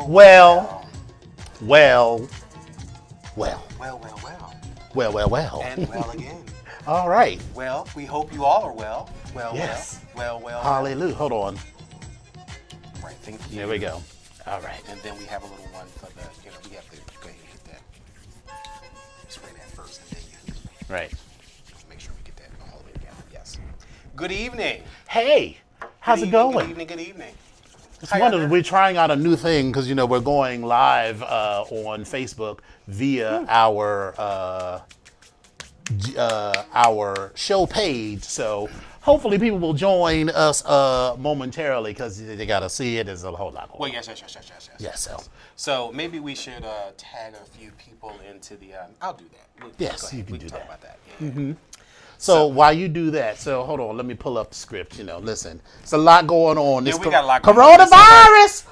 Well, well, well, Well, well, well. well, well, well. And well again. All right. Well, we hope you all are well. Well, Yes. well. Hallelujah. Hold on. Right, thank you. There we go. All right. And then we have a little one for the, we have to go ahead and hit that. Spray that first and then you Right. make sure we get that all the way together. Yes. Good evening. Hey, how's it going? Good evening. Just wondered, we're trying out a new thing because we're going live on Facebook via our show page. So hopefully people will join us momentarily because they got to see it. There's a whole lot going on. Well, yes. Yes, So maybe we should tag a few people into the. I'll do that. Yes, go ahead. you can we do talk that. about that. Yeah. So while you do that, so hold on, let me pull up the script. Listen, it's a lot going on. Yeah, This we got a lot going on. Coronavirus.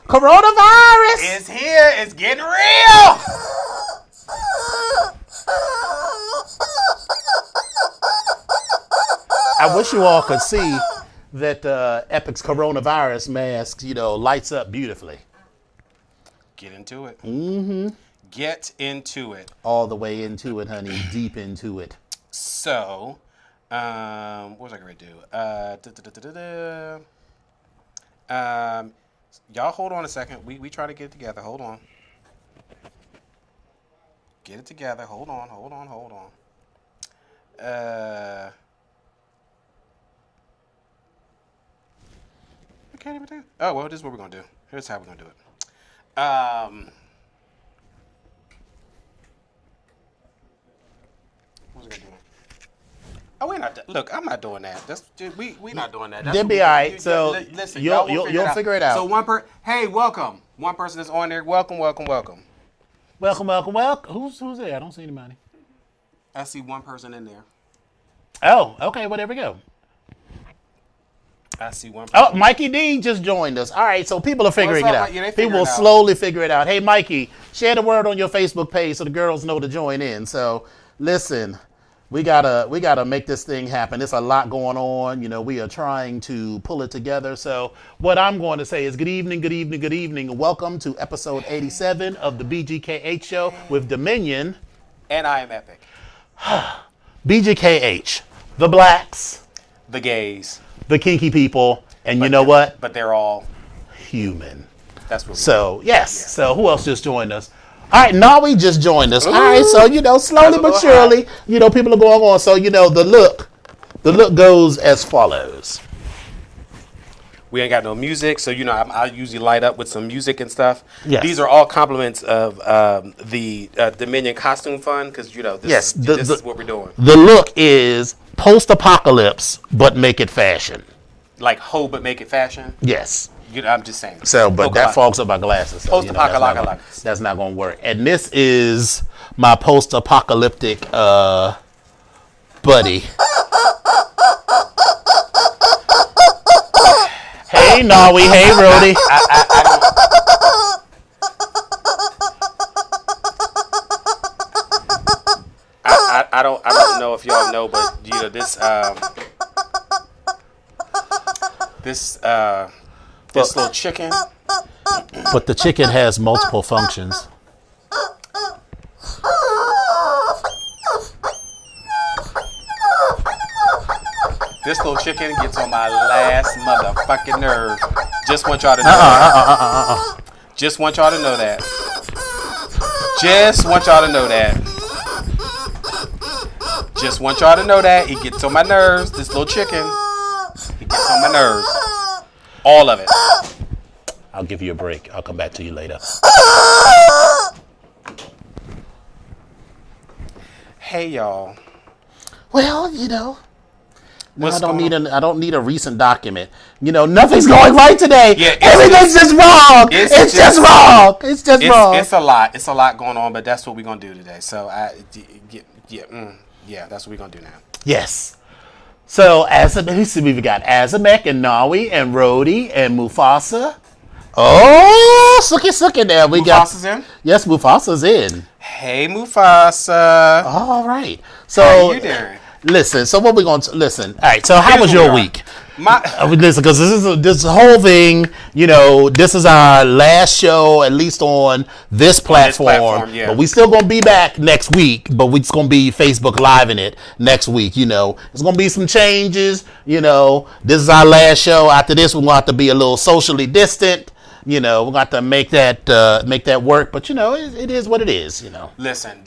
It's here. It's getting real. I wish you all could see that Epic's coronavirus mask, lights up beautifully. Get into it. Mm-hmm. Get into it. All the way into it, honey, deep into it. So, what was I going to do? Y'all hold on a second. We try to get it together. Hold on. Get it together. Hold on. I can't even do it. Oh, well, this is what we're going to do. Here's how we're going to do it. What was I going to do? Oh, we're not. Look, I'm not doing that. We not doing that. They'll be all right. So listen, you'll figure it out. So hey, welcome. One person is on there. Welcome. Welcome. Who's there? I don't see anybody. I see one person in there. Oh, okay. Well, there we go. I see one person. Oh, Mikey D just joined us. All right, so people are figuring it out. Yeah, they figure people will it out. slowly figure it out. Hey, Mikey, share the word on your Facebook page so the girls know to join in. So, listen, we gotta make this thing happen. There's a lot going on. We are trying to pull it together. So, what I'm going to say is good evening. Welcome to episode 87 of the BGKH show with Dominion. And I am Epic. BGKH, the blacks, The gays. the kinky people, and you know what? But they're all Human. That's what. So, yes. Yeah. So, who else just joined us? All right, Nawi just joined us. Ooh. All right, so, slowly but surely, people are going on. So, the look goes as follows. We ain't got no music, so I usually light up with some music and stuff. Yes. These are all compliments of the Dominion Costume Fund because this is what we're doing. The look is post-apocalypse, but make it fashion. Like but make it fashion. Yes. I'm just saying. So, but that fogs up my glasses. So, Post-apocalypse. That's not going to work. And this is my post-apocalyptic buddy. Hey, Nawi. Hey, Rody. I don't know if y'all know, but this little chicken. But the chicken has multiple functions. This little chicken gets on my last motherfucking nerve. Just want y'all to know. Just want y'all to know that. Just want y'all to know that. Just want y'all to know that. He gets on my nerves. This little chicken. He gets on my nerves. All of it. I'll give you a break. I'll come back to you later. Hey, y'all. Well, I don't need a recent document. Nothing's going right today. Yeah, everything's just wrong. It's just wrong. It's just wrong. It's a lot. It's a lot going on, but that's what we're gonna do today. So that's what we're gonna do now. Yes. So we've got Azamek and Nawi and Rhodey and Mufasa. Oh, Suki there. Mufasa's in? Yes, Mufasa's in. Hey, Mufasa. All right. So how are you doing? Listen, so what we going to listen? All right. So how was your week? Listen, because this whole thing, this is our last show, at least on this platform. Yeah. But we still gonna be back next week. But we're just gonna be Facebook Live in it next week. There's gonna be some changes. This is our last show. After this, we're gonna have to be a little socially distant. We're gonna have to make that work. But it is what it is. Listen.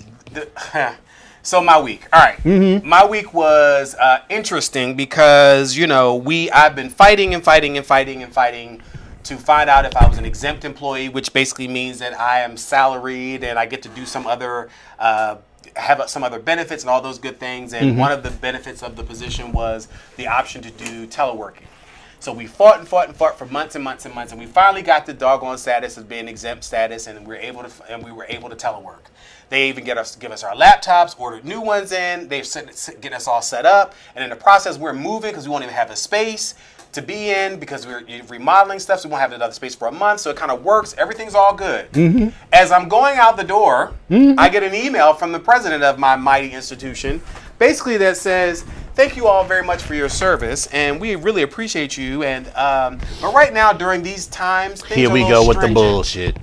So my week. All right. Mm-hmm. My week was interesting because, I've been fighting to find out if I was an exempt employee, which basically means that I am salaried and I get to do some other, have some other benefits and all those good things. And one of the benefits of the position was the option to do teleworking. So we fought for months and months and months, and we finally got the doggone status of being exempt status, and we were able to telework. They even give us our laptops, ordered new ones in. They've getting us all set up, and in the process, we're moving because we won't even have a space to be in because we're remodeling stuff, so we won't have another space for a month. So it kind of works. Everything's all good. Mm-hmm. As I'm going out the door, I get an email from the president of my mighty institution, basically that says, "Thank you all very much for your service, and we really appreciate you. And but right now, during these times, things here are we a little go with the stringent." bullshit.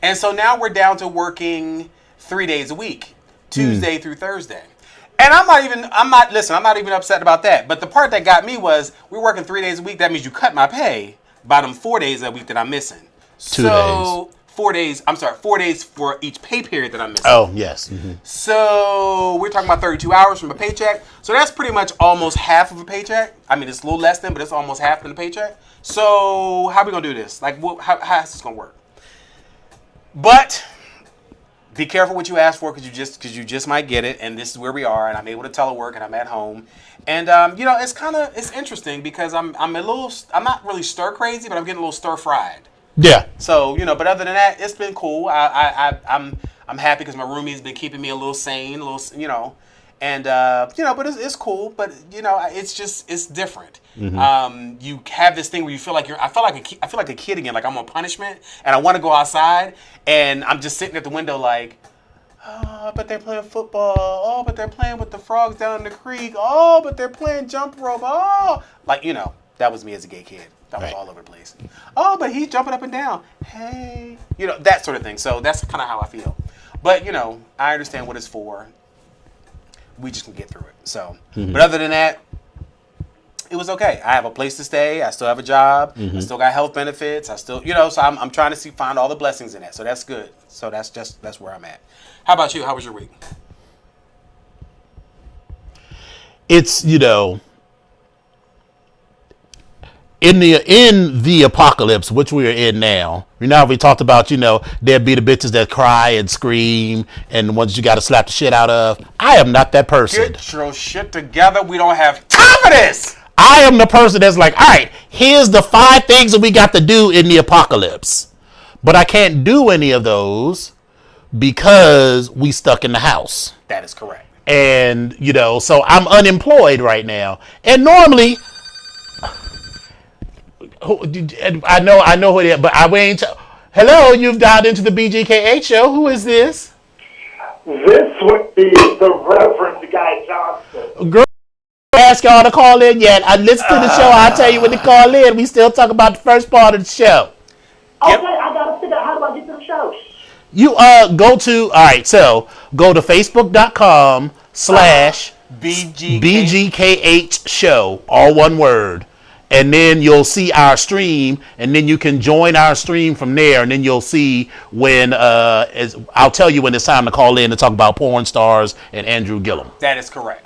And so now we're down to working 3 days a week, Tuesday through Thursday. And I'm not even upset about that. But the part that got me was we're working 3 days a week. That means you cut my pay by them 4 days a week that I'm missing. 2 days. 4 days. I'm sorry, 4 days for each pay period that I'm missing. Oh, yes. Mm-hmm. So we're talking about 32 hours from a paycheck. So that's pretty much almost half of a paycheck. I mean, it's a little less than, but it's almost half of the paycheck. So how are we going to do this? Like, how is this going to work? But be careful what you ask for because you just might get it. And this is where we are. And I'm able to telework and I'm at home. And, it's interesting because I'm not really stir crazy, but I'm getting a little stir fried. Yeah. So, but other than that, it's been cool. I'm happy because my roomie's been keeping me a little sane, and but it's cool. But it's different. Mm-hmm. You have this thing where you feel like I feel like a kid again. Like I'm on punishment, and I want to go outside, and I'm just sitting at the window like, oh, but they're playing football. Oh, but they're playing with the frogs down in the creek. Oh, but they're playing jump rope. Oh, that was me as a gay kid. That was all over the place. Oh, but he's jumping up and down. Hey. That sort of thing. So that's kind of how I feel. But, I understand what it's for. We just can get through it. So, But other than that, it was okay. I have a place to stay. I still have a job. I still got health benefits. I still, so I'm trying to find all the blessings in that. So that's good. So that's where I'm at. How about you? How was your week? It's, in the apocalypse, which we are in now, we talked about, there'd be the bitches that cry and scream and the ones you got to slap the shit out of. I am not that person. Get your shit together. We don't have time for this. I am the person that's like, all right, here's the 5 things that we got to do in the apocalypse. But I can't do any of those because we stuck in the house. That is correct. And, so I'm unemployed right now. And normally, I know who it is, but I ain't. Hello, you've dialed into the BGKH show. Who is this? This would be the Reverend Guy Johnson. Girl, ask y'all to call in yet. I listened to the show. I'll tell you when to call in. We still talk about the first part of the show. Okay, I gotta figure out how do I get to the show. You go to facebook.com/ BGKH show, all one word. And then you'll see our stream, and then you can join our stream from there, and then you'll see when, I'll tell you when it's time to call in to talk about porn stars and Andrew Gillum. That is correct.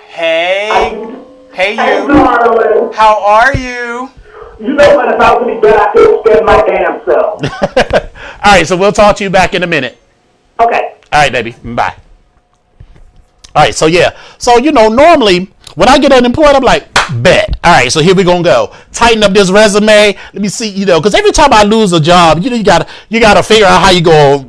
Hey you. Darling. How are you? You know what, if I was any better, I could spend my damn self. All right, so we'll talk to you back in a minute. Okay. All right, baby. Bye. All right, so yeah. So, normally when I get unemployed, I'm like, bet. All right, so here we gonna go. Tighten up this resume. Let me see, because every time I lose a job, you gotta figure out how you go.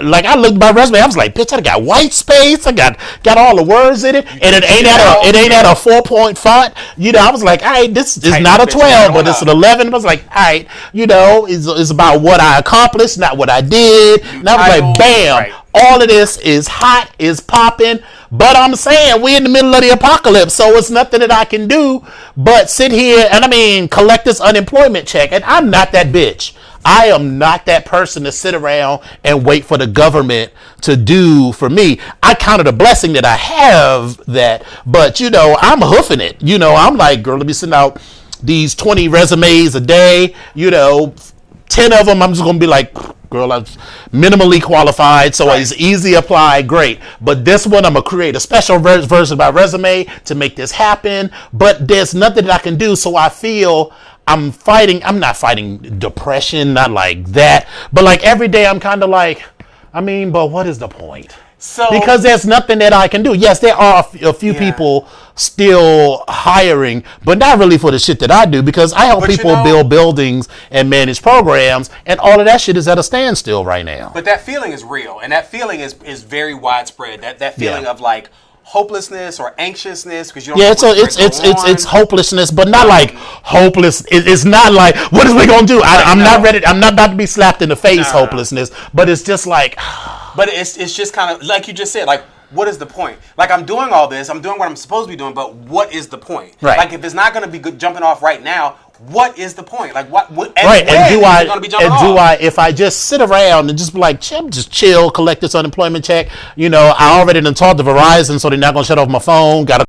Like I looked at my resume, I was like, bitch, I got white space. I got all the words in it, and it ain't at a 4-point font. I was like, all right, this is not a 12, but it's an 11. I was like, all right, it's about what I accomplished, not what I did. And I was like, bam. Right. all of this is hot, is popping, but I'm saying we're in the middle of the apocalypse, so it's nothing that I can do but sit here and collect this unemployment check. And I'm not that bitch. I am not that person to sit around and wait for the government to do for me. I count it a blessing that I have that, but I'm hoofing it. I'm like, girl, let me send out these 20 resumes a day, 10 of them, I'm just going to be like, girl, I'm minimally qualified, so it's easy apply, great. But this one, I'm going to create a special version of my resume to make this happen. But there's nothing that I can do, so I feel I'm not fighting depression, not like that. But like every day, I'm kind of like, but what is the point? Because there's nothing that I can do. Yes, there are a few people still hiring, but not really for the shit that I do, because I help people build buildings and manage programs, and all of that shit is at a standstill right now. But that feeling is real, and that feeling is very widespread. That feeling of like hopelessness or anxiousness, because you don't know it's hopelessness, but not like hopeless. It's not like, what is we gonna do? I'm not ready. I'm not about to be slapped in the face. Hopelessness, but it's just like. But it's just kind of like you just said, like, what is the point? Like, I'm doing all this, I'm doing what I'm supposed to be doing, but what is the point? Right. Like, if it's not going to be good jumping off right now, what is the point? Like, what right. And do I going to be jumping off? Do I, if I just sit around and just be like, just chill, collect this unemployment check? I already done talked to Verizon, so they're not going to shut off my phone. Got to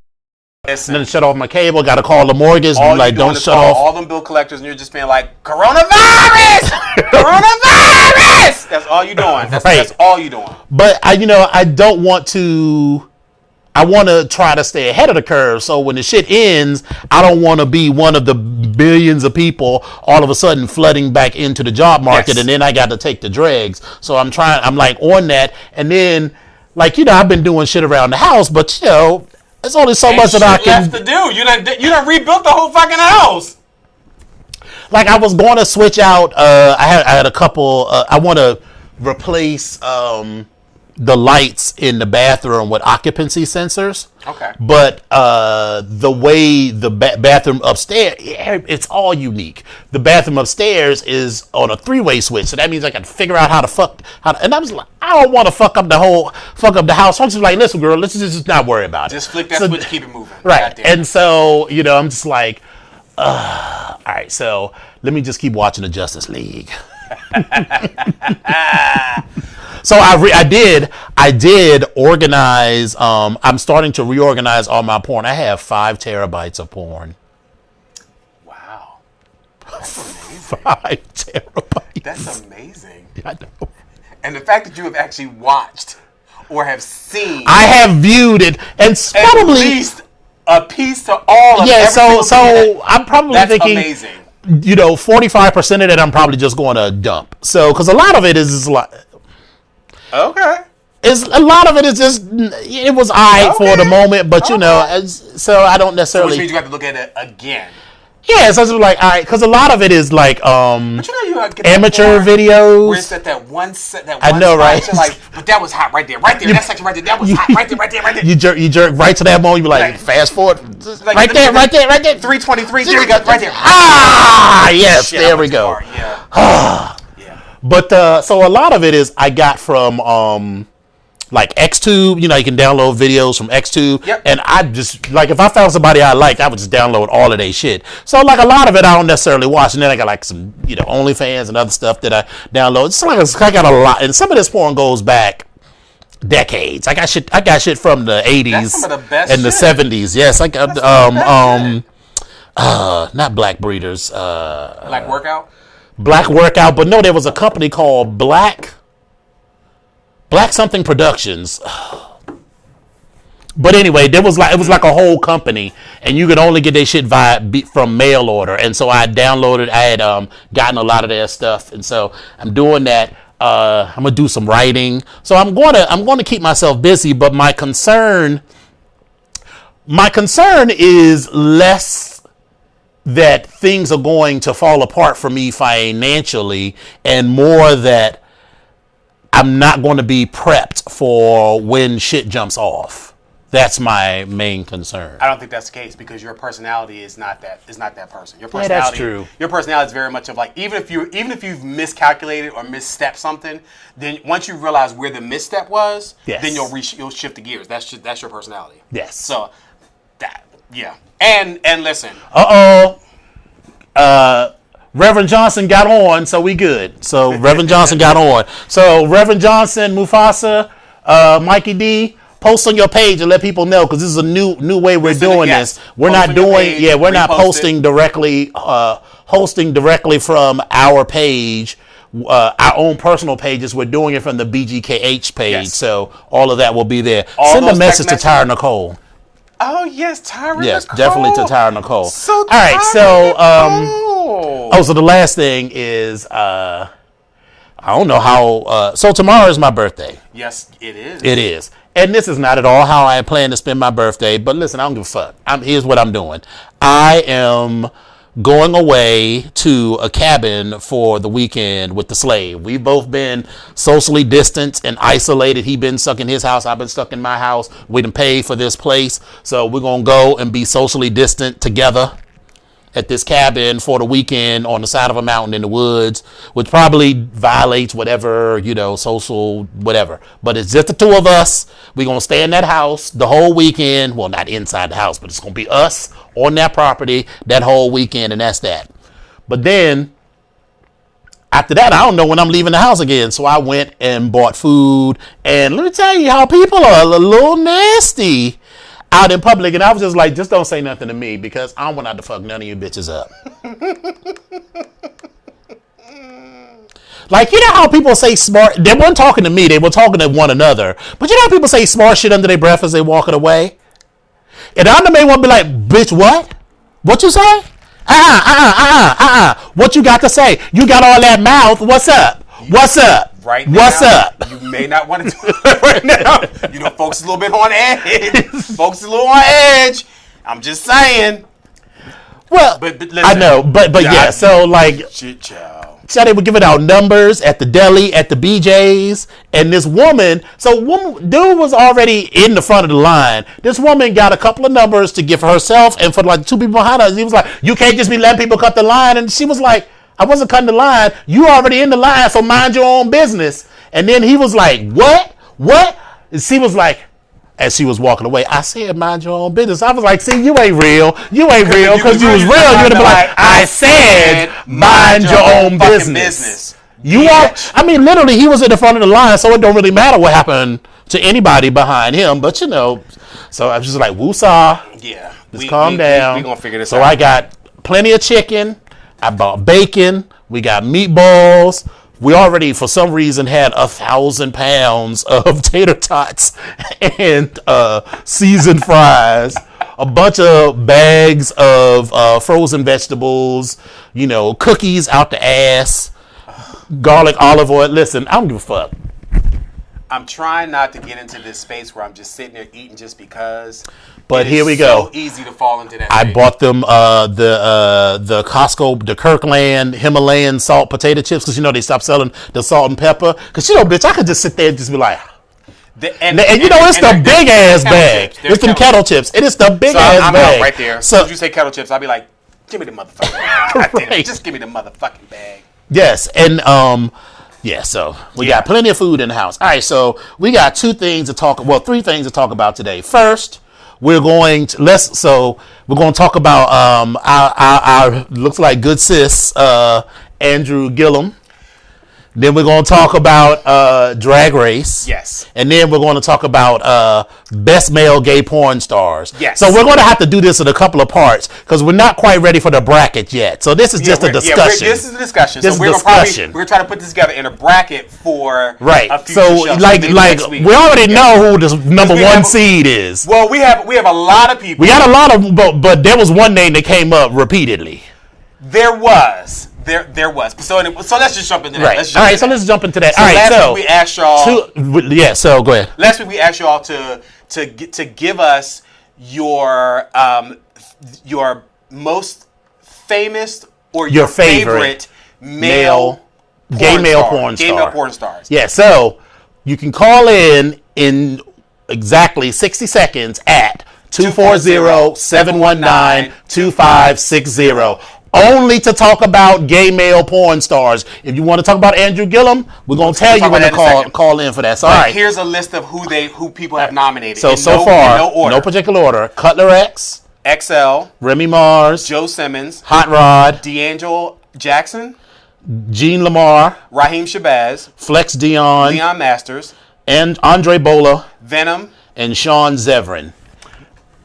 then shut off my cable. Got to call the mortgage. Like, don't shut off all them bill collectors, and you're just being like, coronavirus, coronavirus. That's all you're doing. That's all you're doing. But I don't want to. I want to try to stay ahead of the curve. So when the shit ends, I don't want to be one of the billions of people all of a sudden flooding back into the job market, and then I got to take the dregs. So I'm like on that, and then like I've been doing shit around the house, but there's only so much that I can left to do. You done rebuilt the whole fucking house. Like I was going to switch out. I had a couple. I want to replace the lights in the bathroom with occupancy sensors. Okay. But the way the bathroom upstairs, it's all unique. The bathroom upstairs is on a 3-way switch, so that means I can figure out and I was like, I don't want to fuck up the house. So I'm just like, listen, girl, let's just not worry about it. Just flick that switch, keep it moving. Right. And so I'm just like, all right, so let me just keep watching the Justice League. So I did organize. I'm starting to reorganize all my porn. I have 5 terabytes of porn. Wow, that's amazing. 5 terabytes. That's amazing. I know. And the fact that you have actually watched or have seen, I have viewed it, and probably at least a piece to all of so I'm probably that's thinking amazing. 45% of it I'm probably just going to dump. So because a lot of it is like. Okay. A lot of it is just, it was for the moment, but so I don't necessarily. Which means you have to look at it again. Yeah, so it's like, all right, because a lot of it is like but you amateur videos. Where it's that one I know, right? You're like, but that was hot right there, that section right there, that was hot right there. You jerk right to that moment. You be like fast forward, like, right there. 323. There we go, right there. Yes, shit, there we go. Yeah. But so a lot of it is I got from like Xtube. You can download videos from Xtube. Yep. And I just like, if I found somebody I liked, I would just download all of their shit. So like a lot of it I don't necessarily watch, and then I got like some OnlyFans and other stuff that I download. So like I got a lot, and some of this porn goes back decades. I got shit from the 80s. That's some of the best and the 70s. Yes, I got not Black Breeders. Black Workout. Black Workout, but no, there was a company called Black something Productions. But anyway, it was like a whole company, and you could only get their shit from mail order. And so I had gotten a lot of their stuff, and so I'm doing that. I'm gonna do some writing, so I'm going to keep myself busy. But my concern is less that things are going to fall apart for me financially, and more that I'm not going to be prepped for when shit jumps off. That's my main concern. I don't think that's the case because your personality is not that person. Your Yeah, personality, that's true. Your personality is very much of like even if you've miscalculated or misstepped something, then once you realize where the misstep was, Yes. then you'll shift the gears. That's your personality. Yes. So and listen. Reverend Johnson got on, so we good. So Reverend Johnson got on. So Reverend Johnson, Mufasa, Mikey D, post on your page and let people know because this is a new way we're doing this. We're Post not on your doing page, we're not repost posting directly hosting directly from our page. Our own personal pages. We're doing it from the BGKH page, Yes. so all of that will be there. All Send a those message to text Tyra Nicole. Oh yes, Tyra. Yes, Nicole. definitely to Tyra Nicole. So all right, Tyra so Nicole. oh, so the last thing is I don't know how. So tomorrow is my birthday. Yes, it is. It is. And this is not at all how I plan to spend my birthday. But listen, I don't give a fuck. Here's what I'm doing. I am going away to a cabin for the weekend with the slave. We've both been socially distanced and isolated. He been stuck in his house. I've been stuck in my house. We done paid for this place. So we're going to go and be socially distant together at this cabin for the weekend on the side of a mountain in the woods, which probably violates whatever, social whatever. But it's just the two of us. We're going to stay in that house the whole weekend. Well, not inside the house, but it's going to be us on that property that whole weekend, and that's that. But then after that, I don't know when I'm leaving the house again. So I went and bought food. And let me tell you how people are a little nasty out in public, and I was just like, just don't say nothing to me because I don't want to fuck none of you bitches up. Like, you know how people say smart, they weren't talking to me, they were talking to one another, but you know how people say smart shit under their breath as they walking away? And I'm the main one be like, bitch, what you say? What you got to say? You got all that mouth, what's up? Right now, what's up? You may not want to do it right now. Folks a little bit on edge. I'm just saying. Well, but listen, I know, but yeah, so like, shit, child. So they were giving out numbers at the deli, at the BJ's, and this woman, dude was already in the front of the line. This woman got a couple of numbers to give for herself and for like two people behind her. He was like, you can't just be letting people cut the line. And she was like, I wasn't cutting the line. You already in the line, so mind your own business. And then he was like, what? And she was like, as she was walking away, I said, mind your own business. I was like, see, you ain't real. You ain't real because you was real. You would have been like, I said, mind your own business. You are, I mean, literally, he was in the front of the line, so it don't really matter what happened to anybody behind him. But, so I was just like, woosah. Yeah. Just calm down. We're going to figure this out. out. So I got plenty of chicken. I bought bacon. We got meatballs. We already, for some reason, had 1,000 pounds of tater tots and seasoned fries, a bunch of bags of frozen vegetables, cookies out the ass, garlic, olive oil. Listen, I don't give a fuck. I'm trying not to get into this space where I'm just sitting there eating just because. But here we go. So easy to fall into that. I bought them the Costco, the Kirkland Himalayan salt potato chips because they stopped selling the salt and pepper. Because bitch, I could just sit there and just be like, it's the big ass bag. It's them kettle chips. It is the big ass I'm bag. out right there. So as you say kettle chips, I'll be like, give me the motherfucking bag. Right. Just give me the motherfucking bag. Yes, and yeah, so we got plenty of food in the house. All right, so we got three things to talk about today. First, we're going to talk about our looks like good sis Andrew Gillum. Then we're going to talk about Drag Race. Yes. And then we're going to talk about best male gay porn stars. Yes. So we're going to have to do this in a couple of parts because we're not quite ready for the bracket yet. So this is just a discussion. This is a discussion. This so is discussion. We're trying to put this together in a bracket for a future show. Like we already know who the number one seed is. Well, we have a lot of people. We got a lot of, but there was one name that came up repeatedly. There was. So let's just jump into that. Right. All right, so let's jump into that. So all right, last week we asked y'all. So go ahead. Last week we asked y'all to give us your most famous or your favorite male gay male porn stars. Yeah, so you can call in exactly 60 seconds at 240-719-2560. Only to talk about gay male porn stars. If you want to talk about Andrew Gillum, we're going to tell you when to call in for that. So, all right. Here's a list of who people have nominated. So far, no particular order. Cutler X, XL, Remy Mars, Joe Simmons, Hot Rod, D'Angelo Jackson, Gene Lamar, Raheem Shabazz, Flex Dion, Leon Masters, and Andre Bola, Venom, and Sean Zevran.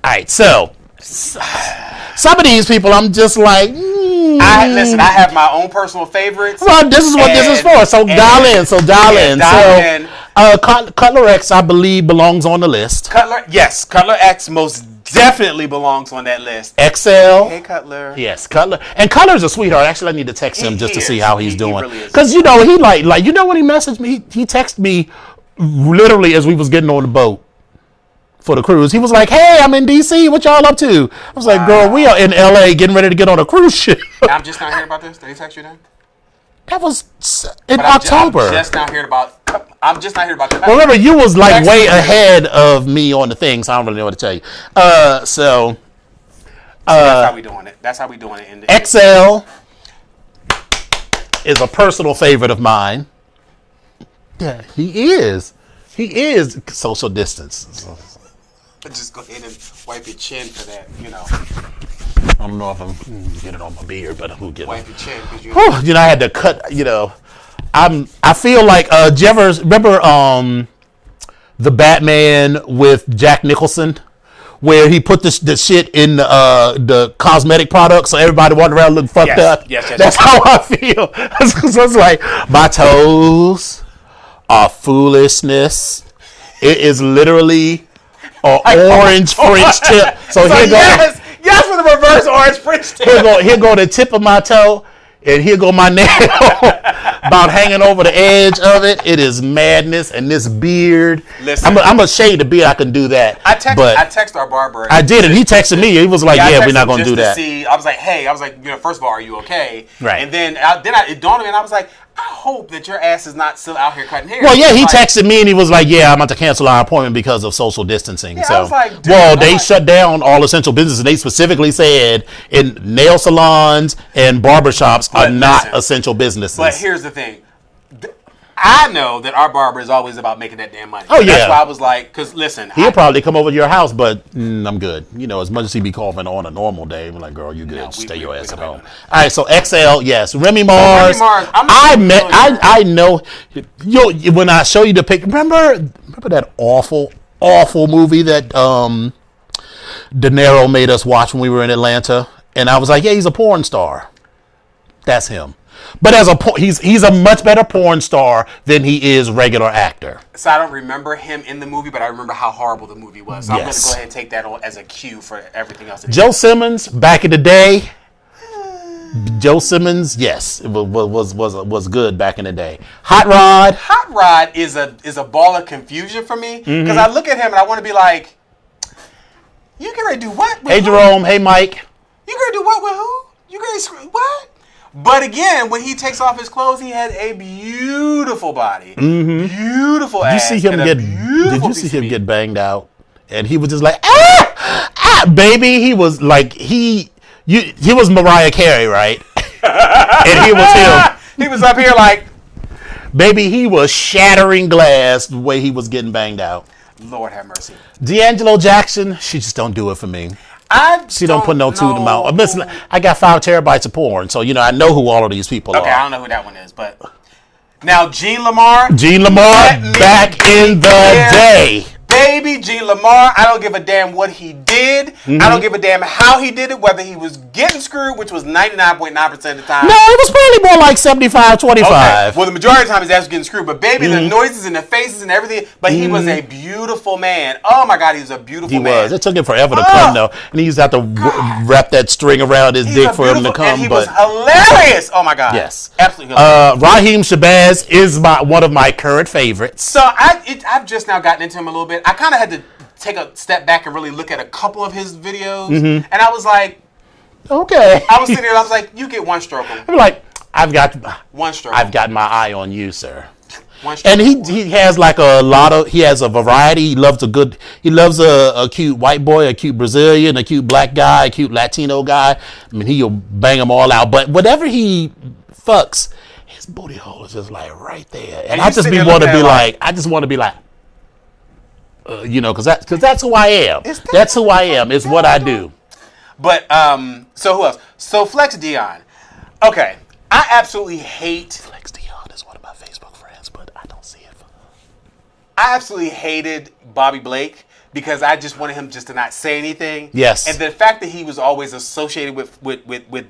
All right, so some of these people, I'm just like, Listen, I have my own personal favorites. Well, this is what this is for. So dial in. Cutler X, I believe, belongs on the list. Cutler X most definitely belongs on that list. XL. Hey, Cutler. Yes, Cutler. And Cutler's a sweetheart. Actually, I need to text him just to see how he's doing. Really because, you know, he like you know when he messaged me, he texted me literally as we was getting on the boat for the cruise. He was like, hey, I'm in D.C. What y'all up to? I was like, girl, we are in L.A. getting ready to get on a cruise ship. I'm just not hearing about this. Did he text you then? That was in October. I'm just not hearing about well, remember, you was like way ahead of me on the thing, so I don't really know what to tell you. That's how we doing it. That's how we doing it. XL is a personal favorite of mine. Yeah, he is. He is social distance. Just go ahead and wipe your chin for that, you know. I don't know if I'm get it on my beard, but who get wipe your chin because you know, I had to cut. You know, I feel like did you ever remember the Batman with Jack Nicholson, where he put the shit in the cosmetic products so everybody walking around looking fucked up. Yes. That's how I feel. So it's like my toes are foolishness. It is literally an orange French tip. So here goes. Yes, for the reverse orange French tip. Here go the tip of my toe, and here go my nail about hanging over the edge of it. It is madness, and this beard. Listen, I'm ashamed to be I can do that. I text our barber. I did, and he texted me. He was like, "Yeah, we're not gonna do that." I was like, "Hey," I was like, "You know, first of all, are you okay?" Right. And then it dawned on me, and I was like, I hope that your ass is not still out here cutting hair. Well, yeah, he texted me and he was like, yeah, I'm about to cancel our appointment because of social distancing. Yeah, so, I was like, dude, well, they shut down all essential businesses. They specifically said in nail salons and barbershops are not essential businesses. But here's the thing. I know that our barber is always about making that damn money. Oh, yeah. That's why I was like, because listen. He'll probably come over to your house, but I'm good. You know, as much as he be coughing on a normal day, I'm like, girl, you good. No, stay your ass at home. All right, so XL, yes. Remy Mars. I know. When I show you the picture, remember that awful movie that De Niro made us watch when we were in Atlanta? And I was like, yeah, he's a porn star. That's him. But he's a much better porn star than he is regular actor. So I don't remember him in the movie, but I remember how horrible the movie was. So I'm going to go ahead and take that as a cue for everything else. Joe Simmons, back in the day. Joe Simmons, yes, it was good back in the day. Hot Rod is a ball of confusion for me because I look at him and I want to be like, you can do what? Hey Jerome, hey Mike. You gonna do what with who? You gonna what? But again, when he takes off his clothes, he had a beautiful body, beautiful ass. Did you see him get banged out? And he was just like, baby. He was like he was Mariah Carey, right? And he was him. He was up here like, baby. He was shattering glass the way he was getting banged out. Lord have mercy. D'Angelo Jackson, she just don't do it for me. She don't put no two in the mouth. Listen, I got 5 terabytes of porn, so you know I know who all of these people are. Okay, I don't know who that one is, but now Gene Lamar. Back in the day. Baby, Gene Lamar, I don't give a damn what he did. I don't give a damn how he did it, whether he was getting screwed, which was 99.9% of the time. No, it was probably more like 75-25. Okay. Well, the majority of the time his ass was getting screwed. But baby, the noises and the faces and everything. But he was a beautiful man. Oh, my God, he was a beautiful man. He was. It took him forever to come, though. And he used to have to wrap that string around his dick for him to come. And he was hilarious. Oh, my God. Yes. Absolutely hilarious. Raheem Shabazz is one of my current favorites. So I've just now gotten into him a little bit. I kind of had to take a step back and really look at a couple of his videos. And I was like, okay. I was sitting there and I was like, you get one stroke. I'm like, I've got one stroke. I've got my eye on you, sir. And he has like he has a variety. He loves a cute white boy, a cute Brazilian, a cute black guy, a cute Latino guy. I mean, he'll bang them all out. But whatever he fucks, his booty hole is just like right there. And I just want to be like, because that's who I am. That's who I am. It's what I do. But so who else? So Flex Dion. Okay, I absolutely hate. Flex Dion is one of my Facebook friends, but I don't see it. I absolutely hated Bobby Blake because I just wanted him just to not say anything. Yes. And the fact that he was always associated with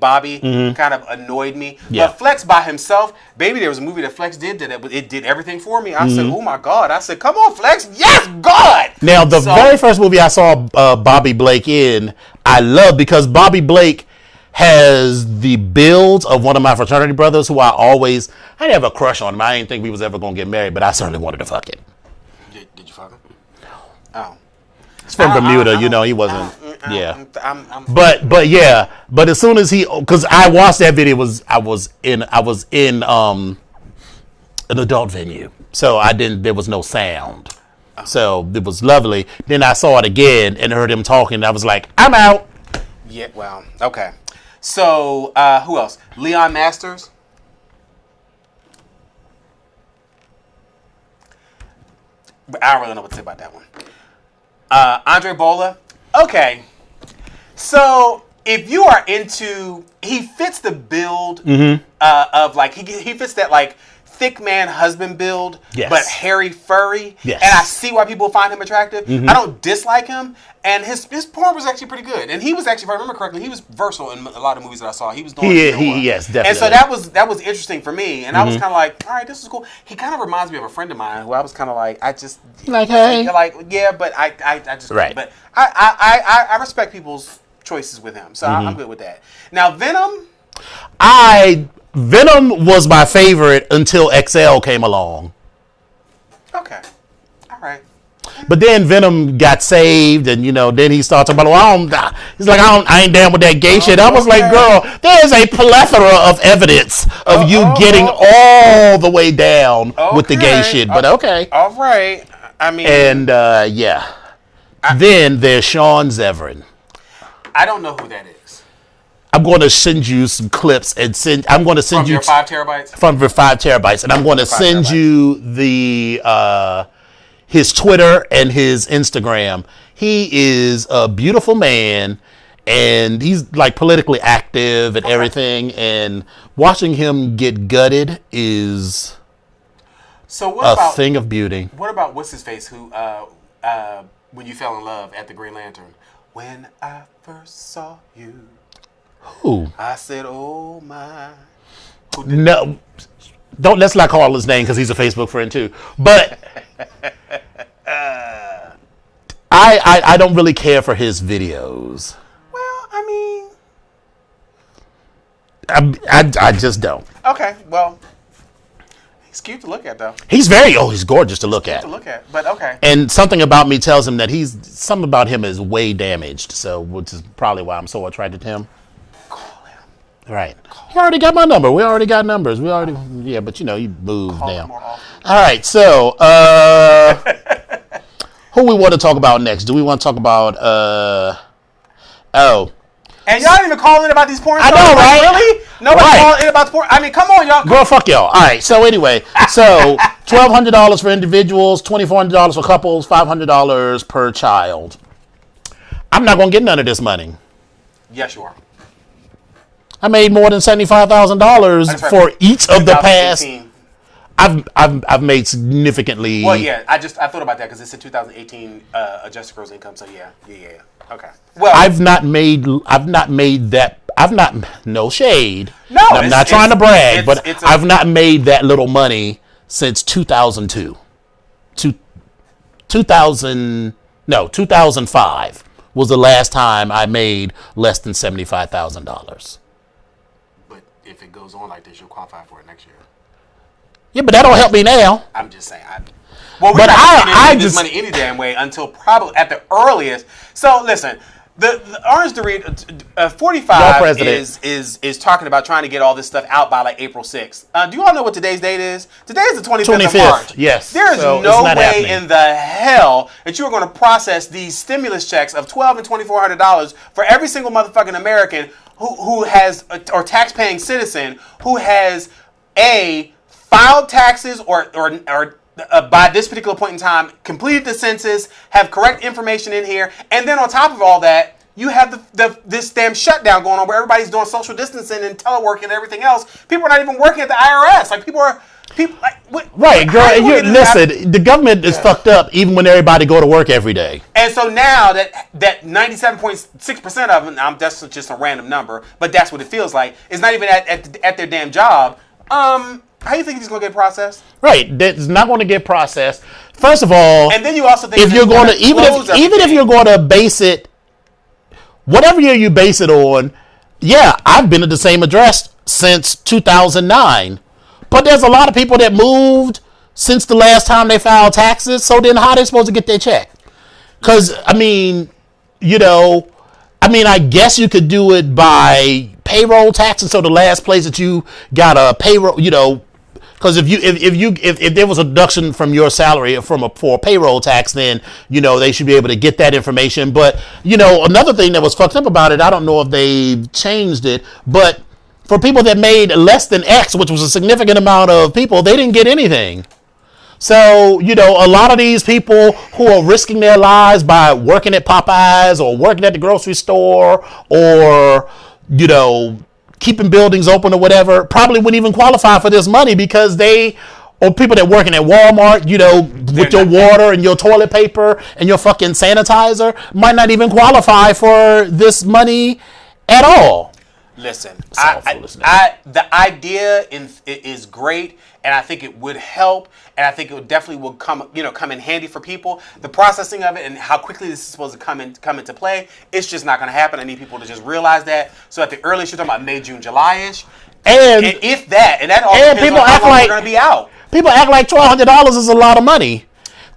Bobby kind of annoyed me. Yeah. But Flex by himself, baby, there was a movie that Flex did that it did everything for me. I said, oh my God. I said, come on, Flex. Yes, God. Now, the very first movie I saw Bobby Blake in, I love because Bobby Blake has the build of one of my fraternity brothers who I didn't have a crush on him. I didn't think we was ever going to get married, but I certainly wanted to fuck him. Did you fuck him? No. Oh. He's from Bermuda, he wasn't. Yeah. But as soon as because I watched that video, I was in an adult venue, so there was no sound, so it was lovely. Then I saw it again and heard him talking. And I was like, I'm out. Yeah. Well. Okay. So who else? Leon Masters. I don't really know what to say about that one. Andre Bola. Okay. So if you are he fits the build of like he fits that like thick man husband build, yes, but hairy furry. Yes. And I see why people find him attractive. I don't dislike him, and his porn was actually pretty good. And he was actually, if I remember correctly, he was versatile in a lot of movies that I saw. He was doing yes, definitely. And so that was interesting for me, and I was kind of like, all right, this is cool. He kind of reminds me of a friend of mine who I was kind of like, hey, yeah, but I just right. But I respect people's choices with him, so I'm good with that. Now Venom. Venom was my favorite until XL came along. Okay. All right. But then Venom got saved, and then he started talking about, he's like, I ain't down with that gay shit. I was like, girl, there's a plethora of evidence of you getting all the way down with the gay shit. But okay. All right. I mean. And then there's Sean Zevran. I don't know who that is. I'm going to send you some clips and I'm going to send you your 5 terabytes. From your 5 terabytes, and I'm going to send you his Twitter and his Instagram. He is a beautiful man, and he's like politically active and everything. And watching him get gutted is a thing of beauty. What about what's his face? Who when you fell in love at the Green Lantern? When I first saw you. Who? I said, oh my. No, let's not call his name because he's a Facebook friend too. But I don't really care for his videos. Well, I mean, I just don't. Okay, well, he's cute to look at though. He's gorgeous to look at. But okay. And something about me tells him that something about him is way damaged. So, which is probably why I'm so attracted to him. Right. You already got my number. We already got numbers. But you moved now. All right. So, who we want to talk about next? Do we want to talk about, And y'all even calling in about these porn stars? I know, right? Really? Nobody calling in about the porn? I mean, come on, y'all. Girl, fuck y'all. All right. So, anyway. $1,200 for individuals, $2,400 for couples, $500 per child. I'm not going to get none of this money. Yes, you are. I made more than $75,000 for each of the past. I've made significantly. Well, yeah, I thought about that because it's a 2018 adjusted gross income. So yeah. Okay. Well, I've not made that. No shade. No, I'm not trying to brag, but I've not made that little money since 2002. 2005 was the last time I made less than $75,000. If it goes on like this, you'll qualify for it next year. Yeah, but that don't help me now. I'm just saying. We're not getting this money any damn way until probably at the earliest. So listen, The Orange Doritos, Your 45 president. is talking about trying to get all this stuff out by like April 6th. Do you all know what today's date is? Today is the 25th of 25th, March. yes. There is So no it's not way happening. in the hell that you are going to process these stimulus checks of $1,200 and $2,400 for every single motherfucking American who has, or tax-paying citizen who has filed taxes or by this particular point in time, completed the census, have correct information in here, and then on top of all that, you have this damn shutdown going on where everybody's doing social distancing and teleworking and everything else. People are not even working at the IRS. Like people like what? Right, girl. how you gonna get this Listen, the government is fucked up even when everybody go to work every day. And so now that 97.6% of them, that's just a random number, but that's what it feels like, is not even at their damn job. How do you think it's going to get processed? Right, that's not going to get processed. First of all, And then you also think if you're going to even if you're going to base it, whatever year you base it on, yeah, I've been at the same address since 2009, but there's a lot of people that moved since the last time they filed taxes. So then, how are they supposed to get their check? Because I mean, I guess you could do it by payroll taxes. So the last place that you got a payroll, because if there was a deduction from your salary for a payroll tax, then they should be able to get that information. But another thing that was fucked up about it, I don't know if they've changed it, but for people that made less than X, which was a significant amount of people, they didn't get anything. So, a lot of these people who are risking their lives by working at Popeyes or working at the grocery store or, keeping buildings open or whatever, probably wouldn't even qualify for this money because or people that working at Walmart, with your water and your toilet paper and your fucking sanitizer might not even qualify for this money at all. Listen, foolishness. the idea is great, and I think it would help, and I think it would definitely will come in handy for people. The processing of it and how quickly this is supposed to come into play, it's just not going to happen. I need people to just realize that. So at the earliest, you're talking about May, June, July-ish, And if that, and that all and depends people on how act long like we're going to be out. People act like $1,200 is a lot of money.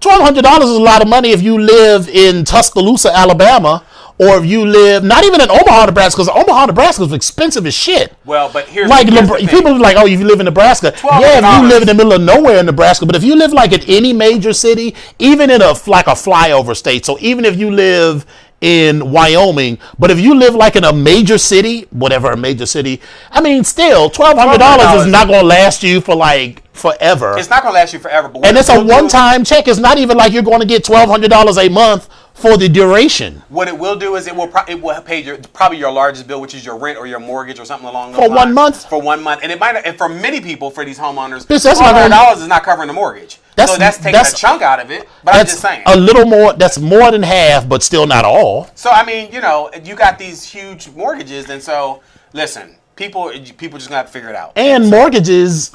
$1,200 is a lot of money if you live in Tuscaloosa, Alabama, or if you live not even in Omaha, Nebraska, because Omaha, Nebraska is expensive as shit. Well, but here's Like the thing. people are like, oh, if you live in Nebraska, yeah, if you live in the middle of nowhere in Nebraska, but if you live like at any major city, even in a flyover state, so even if you live in Wyoming, but if you live like in a major city, whatever a major city, I mean, still $1,200 is not going to last you for like forever. It's not going to last you forever. But And it's a one-time check. It's not even like you're going to get $1,200 a month for the duration. What it will do is it will pay probably your largest bill, which is your rent or your mortgage or something along those lines. For 1 month? For 1 month. And it might, and for many people, for these homeowners, Bitch, that's not $1,200 is not covering the mortgage. So that's taking a chunk out of it. But I'm just saying. A little more, that's more than half, but still not all. So, I mean, you got these huge mortgages. And so, listen, people just going to have to figure it out. And mortgages,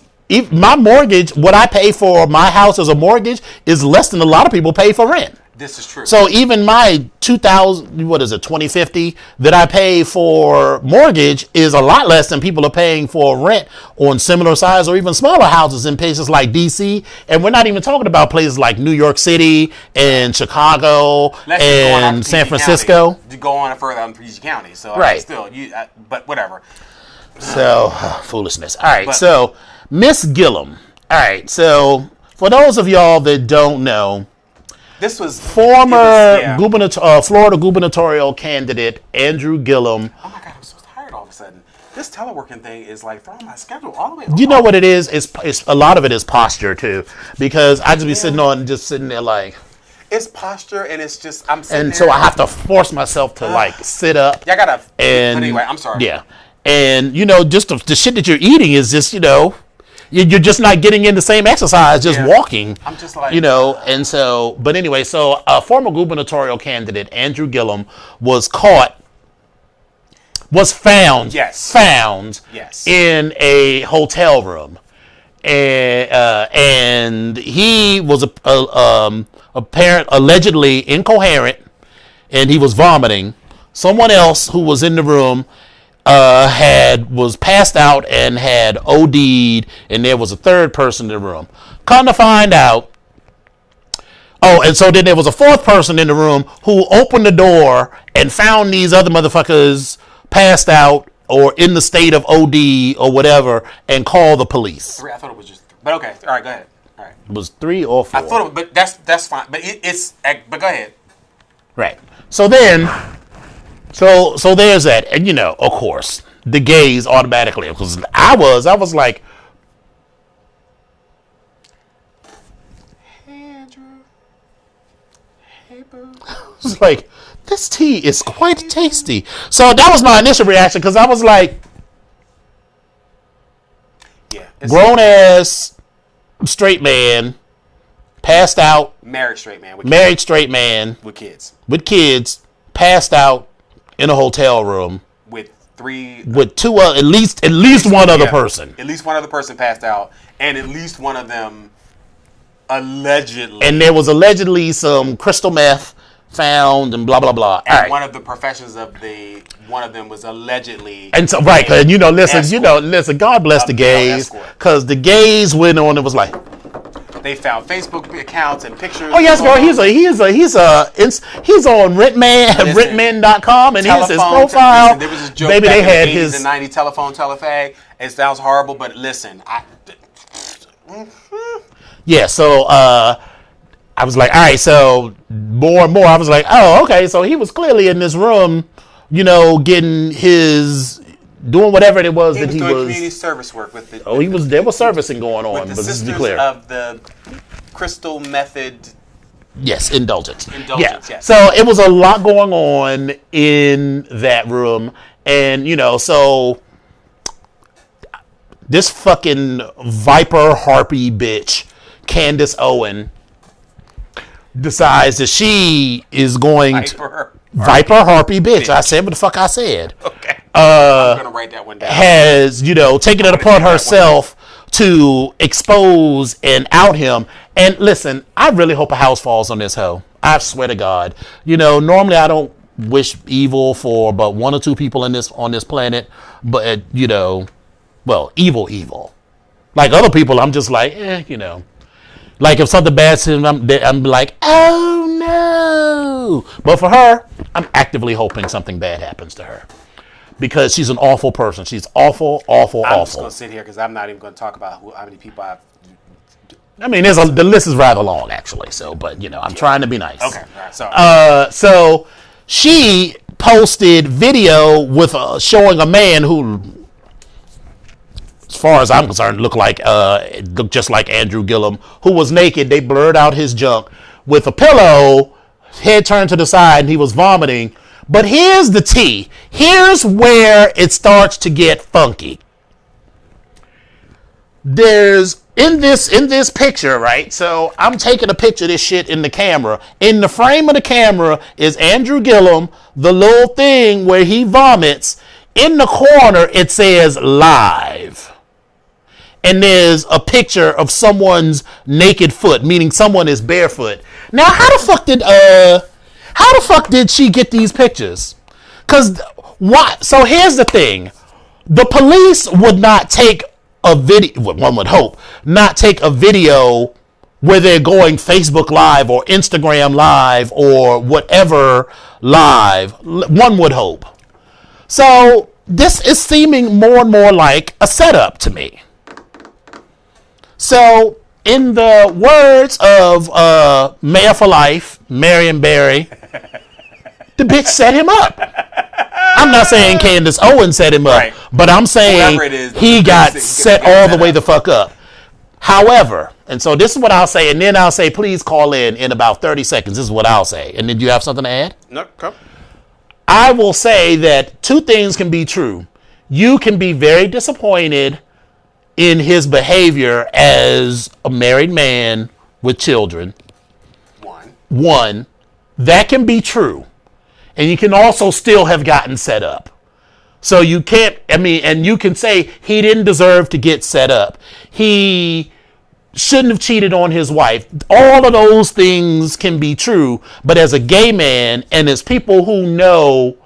my mortgage, what I pay for my house as a mortgage is less than a lot of people pay for rent. This is true. So even my 2050 that I pay for mortgage is a lot less than people are paying for rent on similar size or even smaller houses in places like DC. And we're not even talking about places like New York City and Chicago and San Francisco. To go on further on PG County. So right. But whatever. So foolishness. All right. So Miss Gillum. All right. So for those of y'all that don't know, this was former Florida gubernatorial candidate Andrew Gillum. Oh my God, I'm so tired all of a sudden. This teleworking thing is like throwing my schedule all the way off. You know what it is? It's a lot of it is posture too, because I just be sitting there like. It's posture, and it's just I'm sitting and there. So I have to force myself to like sit up. Yeah, I gotta. And but anyway, I'm sorry. Yeah, and just the shit that you're eating is just you're just not getting in the same exercise, just walking. I'm just like, and so, but anyway, so a former gubernatorial candidate, Andrew Gillum, was found in a hotel room. And he was allegedly incoherent, and he was vomiting. Someone else who was in the room was passed out and had OD'd, and there was a third person in the room. Come to find out, and so then there was a fourth person in the room who opened the door and found these other motherfuckers passed out or in the state of OD or whatever and called the police. 3. I thought it was just 3. But okay. All right, go ahead. All right. It was 3 or 4. I thought it, but that's fine. But but go ahead. Right. So then, so there's that. And, you know, of course, the gays automatically, because I was like, Hey, Andrew. Hey, boo. it's like, this tea is quite tasty. So that was my initial reaction, because I was like, Yeah. grown ass straight man, passed out, Married straight man. married straight man With kids. with kids, passed out in a hotel room With 3. with two at least one other person. At least one other person passed out, and at least one of them allegedly. And there was allegedly some crystal meth found and blah blah blah. And All right. one of the professions of one of them was allegedly. And so right, and listen, God bless the A male gays, escort. because the gays went on and was like, They found Facebook accounts and pictures. oh yes, girl, he's on Rentman, Listen, Rentman.com, and here's his telephone. profile. Listen, there was this joke Baby, back they in had the 80s his. and 90s telephone telefag. It sounds horrible, but listen, Yeah, so I was like, all right, so more and more, I was like, oh, okay, so he was clearly in this room, you know, doing whatever it was he that was he doing was. community service work with the. Oh, there was servicing going on, with but the let's be sisters clear. of the crystal method. Yes, indulgence. Indulgence, Yeah. yes. So it was a lot going on in that room, and you know, so this fucking viper harpy bitch, Candace Owen, decides that she is going to viper harpy bitch. I said what the fuck I said. Okay. I'm gonna write that one down. Has, you know, taken it upon take that one. herself to expose and out him. And listen, I really hope a house falls on this hoe. I swear to God. You know, normally I don't wish evil for but one or two people on this planet, but you know, well, evil. Like other people, I'm just like, you know. Like if something bad's to him, I'm like, oh no. But for her, I'm actively hoping something bad happens to her. Because she's an awful person. She's awful. I'm just awful. gonna sit here because I'm not even gonna talk about how many people I've. I mean, the list is rather long, actually. So, but you know, I'm trying to be nice. Okay, all right. Sorry. So she posted video with showing a man who, as far as I'm concerned, looked just like Andrew Gillum, who was naked. They blurred out his junk with a pillow, head turned to the side, and he was vomiting. But here's the tea. Here's where it starts to get funky. There's in this picture, right? So I'm taking a picture of this shit in the camera. In the frame of the camera is Andrew Gillum, the little thing where he vomits. In the corner, it says live. And there's a picture of someone's naked foot, meaning someone is barefoot. Now, how the fuck did she get these pictures? Because why? So here's the thing. The police would not take a video, one would hope, not take a video where they're going Facebook Live or Instagram Live or whatever live. One would hope. So this is seeming more and more like a setup to me. So in the words of Mayor for Life, Marion Barry, the bitch set him up. I'm not saying Candace Owens set him up, Right. but I'm saying he got set all the way the fuck up. However, and so this is what I'll say, and then I'll say, please call in about 30 seconds. This is what I'll say. And then do you have something to add? No, come. I will say that two things can be true. You can be very disappointed in his behavior as a married man with children. One, that can be true. And you can also still have gotten set up. So you can't, and you can say he didn't deserve to get set up. He shouldn't have cheated on his wife. All of those things can be true. But as a gay man and as people who know,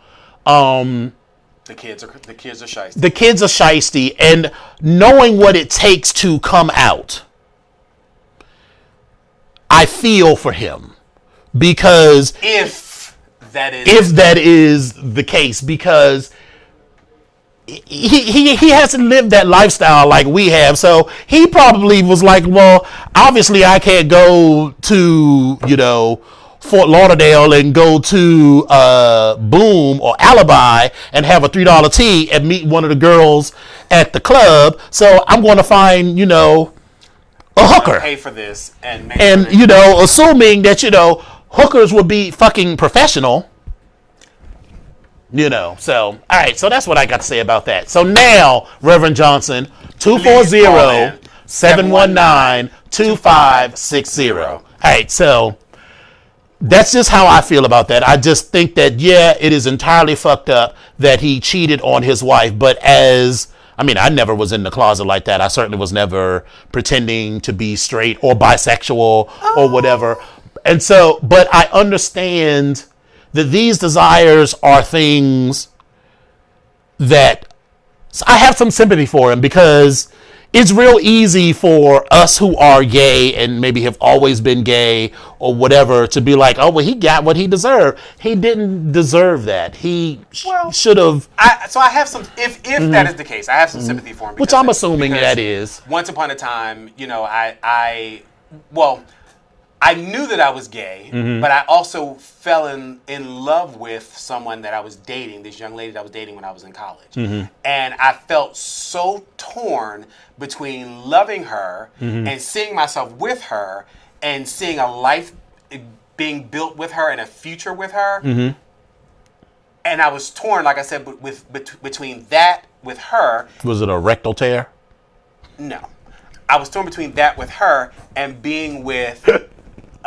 the kids are shiesty. the kids are shiesty, and knowing what it takes to come out, I feel for him. Because If if that is the case, because he hasn't lived that lifestyle like we have. So he probably was like, well, obviously I can't go to, Fort Lauderdale and go to Boom or Alibi and have a $3 tea and meet one of the girls at the club. So I'm going to find, a hooker. Pay for this and assuming that, hookers would be fucking professional. So, all right, so that's what I got to say about that. So now, Reverend Johnson, 240-719-2560. All right, so that's just how I feel about that. I just think that, it is entirely fucked up that he cheated on his wife. But I never was in the closet like that. I certainly was never pretending to be straight or bisexual or whatever. And so, but I understand that these desires are things that I have some sympathy for him, because it's real easy for us who are gay and maybe have always been gay or whatever to be like, oh, well, he got what he deserved. He didn't deserve that. He should have. So I have some, if that is the case, I have some sympathy for him. Which I'm assuming that is. Once upon a time, I knew that I was gay, but I also fell in love with someone that I was dating, this young lady that I was dating when I was in college. And I felt so torn between loving her and seeing myself with her and seeing a life being built with her and a future with her. And I was torn, like I said, between that with her. Was it a rectal tear? No. I was torn between that with her and being with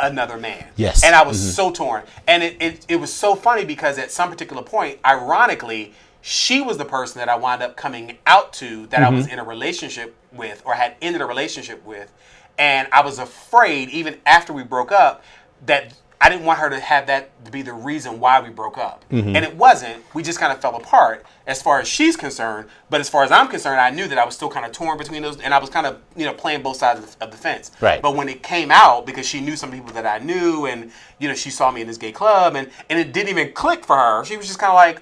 another man. Yes. And I was so torn. And it was so funny because at some particular point, ironically, she was the person that I wound up coming out to that I was in a relationship with or had ended a relationship with. And I was afraid, even after we broke up, that I didn't want her to have that to be the reason why we broke up. And it wasn't. We just kind of fell apart as far as she's concerned. But as far as I'm concerned, I knew that I was still kind of torn between those. And I was kind of, playing both sides of the fence. Right. But when it came out, because she knew some people that I knew, and, she saw me in this gay club, and it didn't even click for her. She was just kind of like,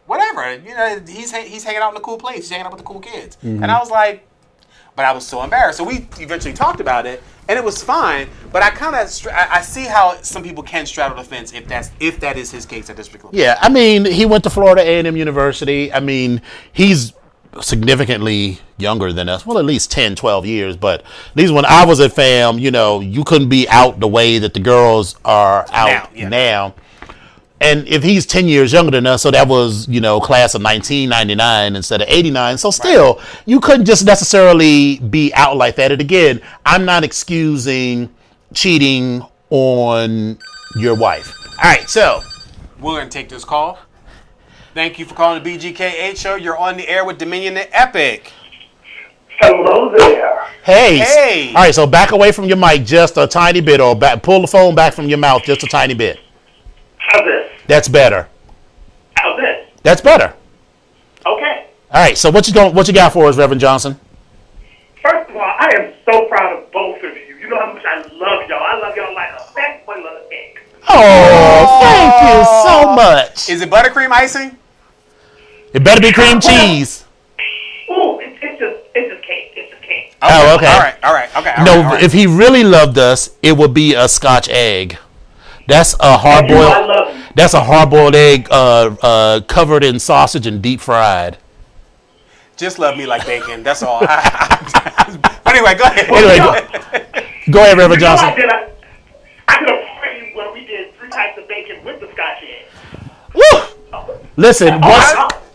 whatever. He's hanging out in a cool place. He's hanging out with the cool kids. And I was like, but I was so embarrassed. So we eventually talked about it, and it was fine. But I kind of I see how some people can straddle the fence if that is his case at this particular point. Yeah, he went to Florida A&M University. He's significantly younger than us. Well, at least 10, 12 years. But at least when I was at FAM, you couldn't be out the way that the girls are out now. And if he's 10 years younger than us, so that was, class of 1999 instead of 89. So still, you couldn't just necessarily be out like that. And again, I'm not excusing cheating on your wife. All right, so we're going to take this call. Thank you for calling the BGK8 show. You're on the air with Dominion the Epic. Hello there. Hey. All right, so back away from your mic just a tiny bit, or pull the phone back from your mouth just a tiny bit. How's this? That's better. How's this? That's better. Okay. All right. So what you got for us, Reverend Johnson? First of all, I am so proud of both of you. You know how much I love y'all. I love y'all like a fat boy love egg. Oh, thank you so much. Is it buttercream icing? It better be cream cheese. Ooh, it's just cake. It's just cake. Okay. Oh, okay. All right. Okay. No, all right. If he really loved us, it would be a Scotch egg. That's a hard-boiled. That's a hard-boiled egg, covered in sausage and deep fried. Just love me like bacon. That's all. Anyway, go ahead. Go ahead, Reverend Johnson. I did a party where we did 3 types of bacon with the Scotch egg. Woo! Listen,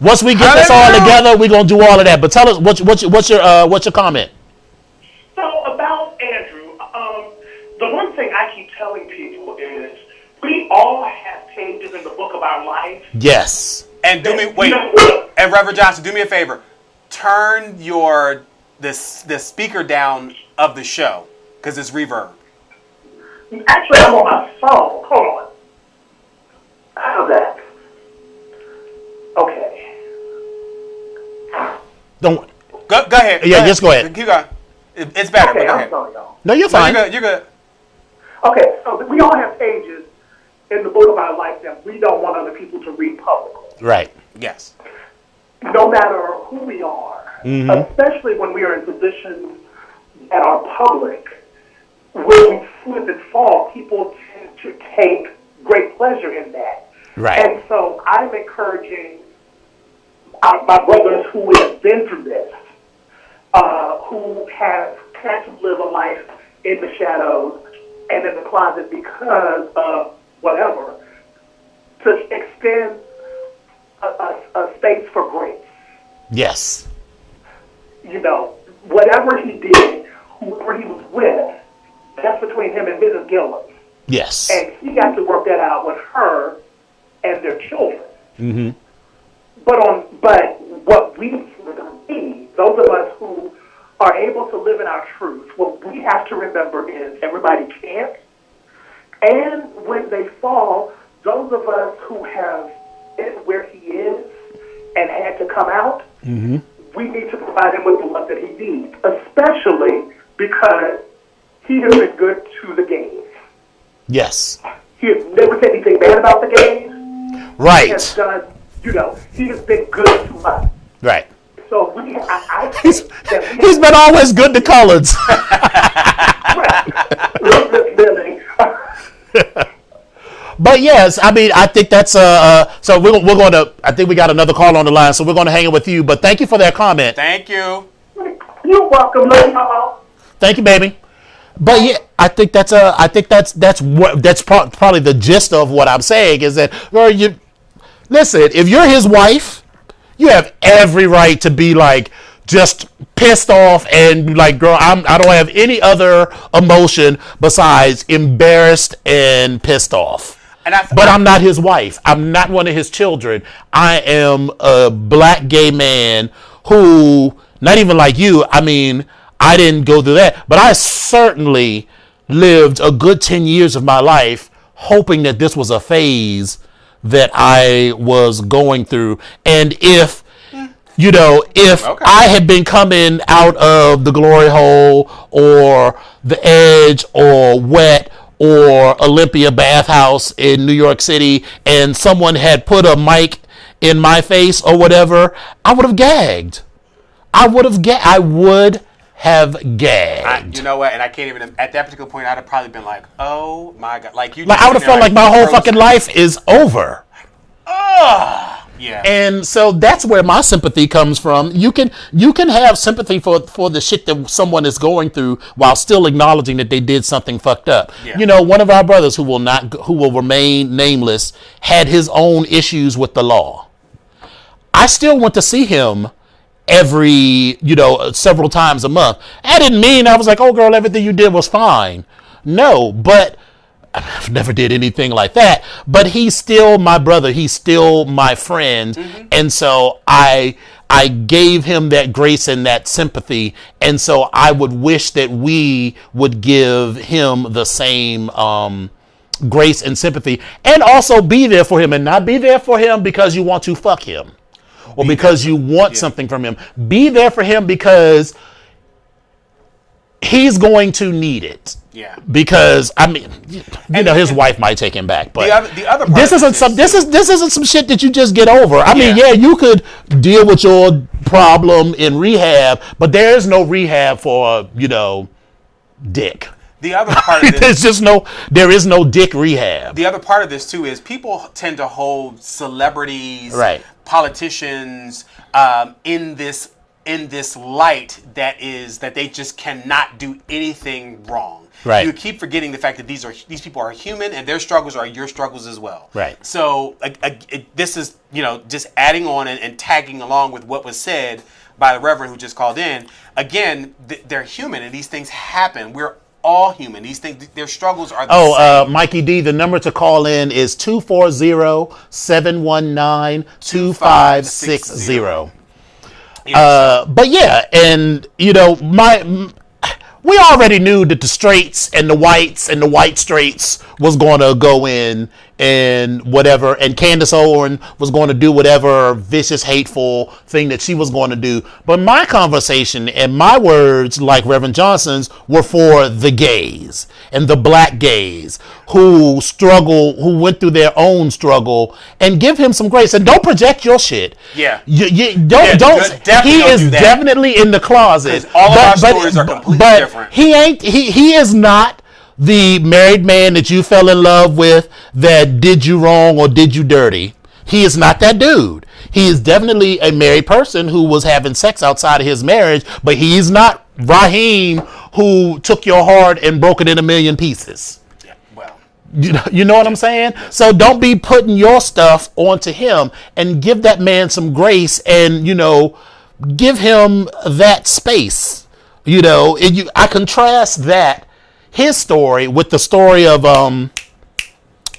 once we get this all together, we're gonna do all of that. But tell us what's your comment? So about Andrew, the one thing I keep telling people is we all have pages in the book of our life. Yes. And and Reverend Johnson, do me a favor. Turn the speaker down of the show because it's reverb. Actually, I'm on my phone. Hold on. How's that? Okay. Don't. Go ahead. Yeah, just go ahead. Keep going. It's better. Okay, But go I'm ahead. sorry, y'all. No, you're fine. You're good. Okay, so we all have pages in the book of our life that we don't want other people to read publicly. Right. Yes. No matter who we are, especially when we are in positions that are public, when we slip and fall, people tend to take great pleasure in that. Right. And so I'm encouraging my brothers who have been through this, who have had to live a life in the shadows and in the closet because of whatever, to extend a space for grace. Yes. You know, whatever he did, whoever he was with, that's between him and Mrs. Gillis. Yes. And he got to work that out with her and their children. Mm-hmm. But what we need, those of us who are able to live in our truth, what we have to remember is everybody can't. And when they fall, those of us who have been where he is and had to come out, we need to provide him with the love that he needs, especially because he has been good to the gays. Yes. He has never said anything bad about the gays. Right. He has done, he has been good to us. Right. So I think that He's been always good to coloreds. Really. But yes, I mean, I think that's so we're going to. I think we got another call on the line, so we're going to hang it with you. But thank you for that comment. Thank you. You're welcome, lady. Thank you, baby. But yeah, I think that's probably the gist of what I'm saying is that, girl, you listen. If you're his wife, you have every right to be like just pissed off and like, girl, I don't have any other emotion besides embarrassed and pissed off. But I'm not his wife. I'm not one of his children. I am a black gay man who, not even like you, I mean, I didn't go through that, but I certainly lived a good 10 years of my life hoping that this was a phase that I was going through. And if I had been coming out of the glory hole or the edge or wet or Olympia bathhouse in New York City and someone had put a mic in my face or whatever, I would have gagged. I would have gagged. You know what? And I can't even, at that particular point, I'd have probably been like, oh my God. Like, I would have felt like my whole fucking life is over. Yeah. And so that's where my sympathy comes from. You can have sympathy for the shit that someone is going through while still acknowledging that they did something fucked up. Yeah. You know, one of our brothers who will remain nameless had his own issues with the law. I still went to see him several times a month. That didn't mean I was like, oh girl, everything you did was fine. No, but I've never did anything like that. But he's still my brother. He's still my friend. Mm-hmm. And so I gave him that grace and that sympathy. And so I would wish that we would give him the same grace and sympathy, and also be there for him, and not be there for him because you want to fuck him or because you want something from him. Be there for him because he's going to need it. Yeah. Because I mean, his wife might take him back, but the other part this isn't some shit that you just get over. I mean, you could deal with your problem in rehab, but there is no rehab for dick. The other part of this, there is no dick rehab. The other part of this too is people tend to hold celebrities, right, politicians, in this light that they just cannot do anything wrong. Right. You keep forgetting the fact that these people are human and their struggles are your struggles as well. Right. So this is just adding on and tagging along with what was said by the Reverend who just called in. Again, they're human and these things happen. We're all human. These things, their struggles are the same. Mikey D, the number to call in is 240-719-2560. But yeah, and we already knew that the straights and the whites and the white straights was going to go in and whatever, and Candace Owen was going to do whatever vicious, hateful thing that she was going to do. But my conversation and my words, like Reverend Johnson's, were for the gays and the black gays who struggle, who went through their own struggle, and give him some grace. And don't project your shit. Yeah. You don't. Definitely He don't is do that. definitely in the closet. All of our stories are completely different. He ain't. He is not the married man that you fell in love with that did you wrong or did you dirty. He is not that dude. He is definitely a married person who was having sex outside of his marriage, but he's not Raheem who took your heart and broke it in a million pieces. Yeah, well. You know what I'm saying? So don't be putting your stuff onto him, and give that man some grace, and, give him that space. I contrast his story with the story of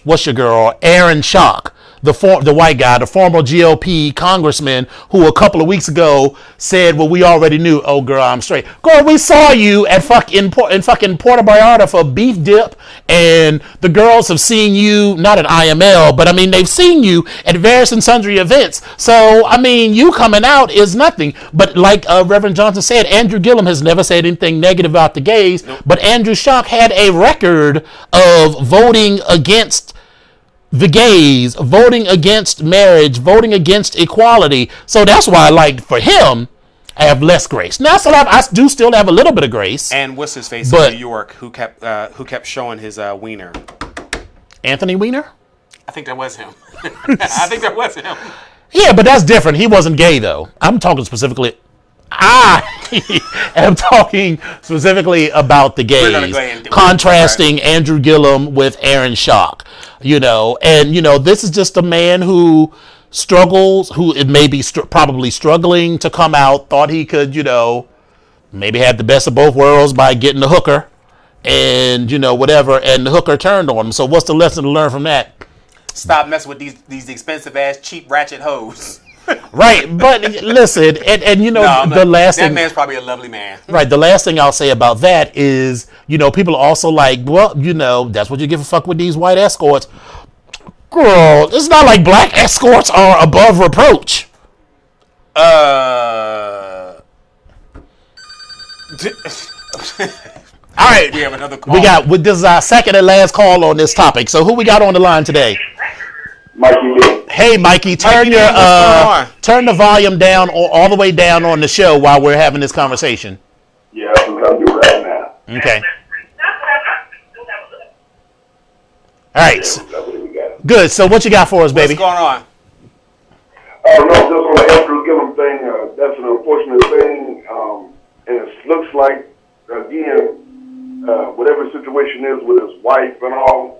what's your girl, Aaron Schock, the white guy, the former GOP congressman, who a couple of weeks ago said, "Well, we already knew." Oh, girl, I'm straight. Girl, we saw you at fucking Puerto Vallarta for beef dip, and the girls have seen you not at IML, but I mean they've seen you at various and sundry events. So I mean, you coming out is nothing. But like Reverend Johnson said, Andrew Gillum has never said anything negative about the gays. Nope. But Andrew Schock had a record of voting against the gays, voting against marriage, voting against equality. So that's why, like, for him, I have less grace. Now, I do still have a little bit of grace. And what's his face in New York who kept showing his wiener? Anthony Weiner? I think that was him. I think that was him. Yeah, but that's different. He wasn't gay, though. I'm talking specifically. I am talking specifically about the gays, contrasting Andrew Gillum with Aaron Schock, and this is just a man who struggles, who it may be probably struggling to come out, thought he could, maybe have the best of both worlds by getting the hooker and, whatever, and the hooker turned on him. So what's the lesson to learn from that? Stop messing with these expensive ass cheap ratchet hoes. Right, but listen, and the last thing, that man's probably a lovely man. Right, the last thing I'll say about that is, people are also like, well, that's what you give a fuck with these white escorts. Girl, it's not like black escorts are above reproach. All right, we have another call. This is our second and last call on this topic. So who we got on the line today? Mikey Lee. Hey, Mikey, turn the volume down all the way down on the show while we're having this conversation. Yeah, I'm going to do it right now. Okay. All right. Good. So what you got for us, baby? What's going on? No, just on the Andrew Gillum thing. That's an unfortunate thing. And it looks like, again, whatever the situation is with his wife and all,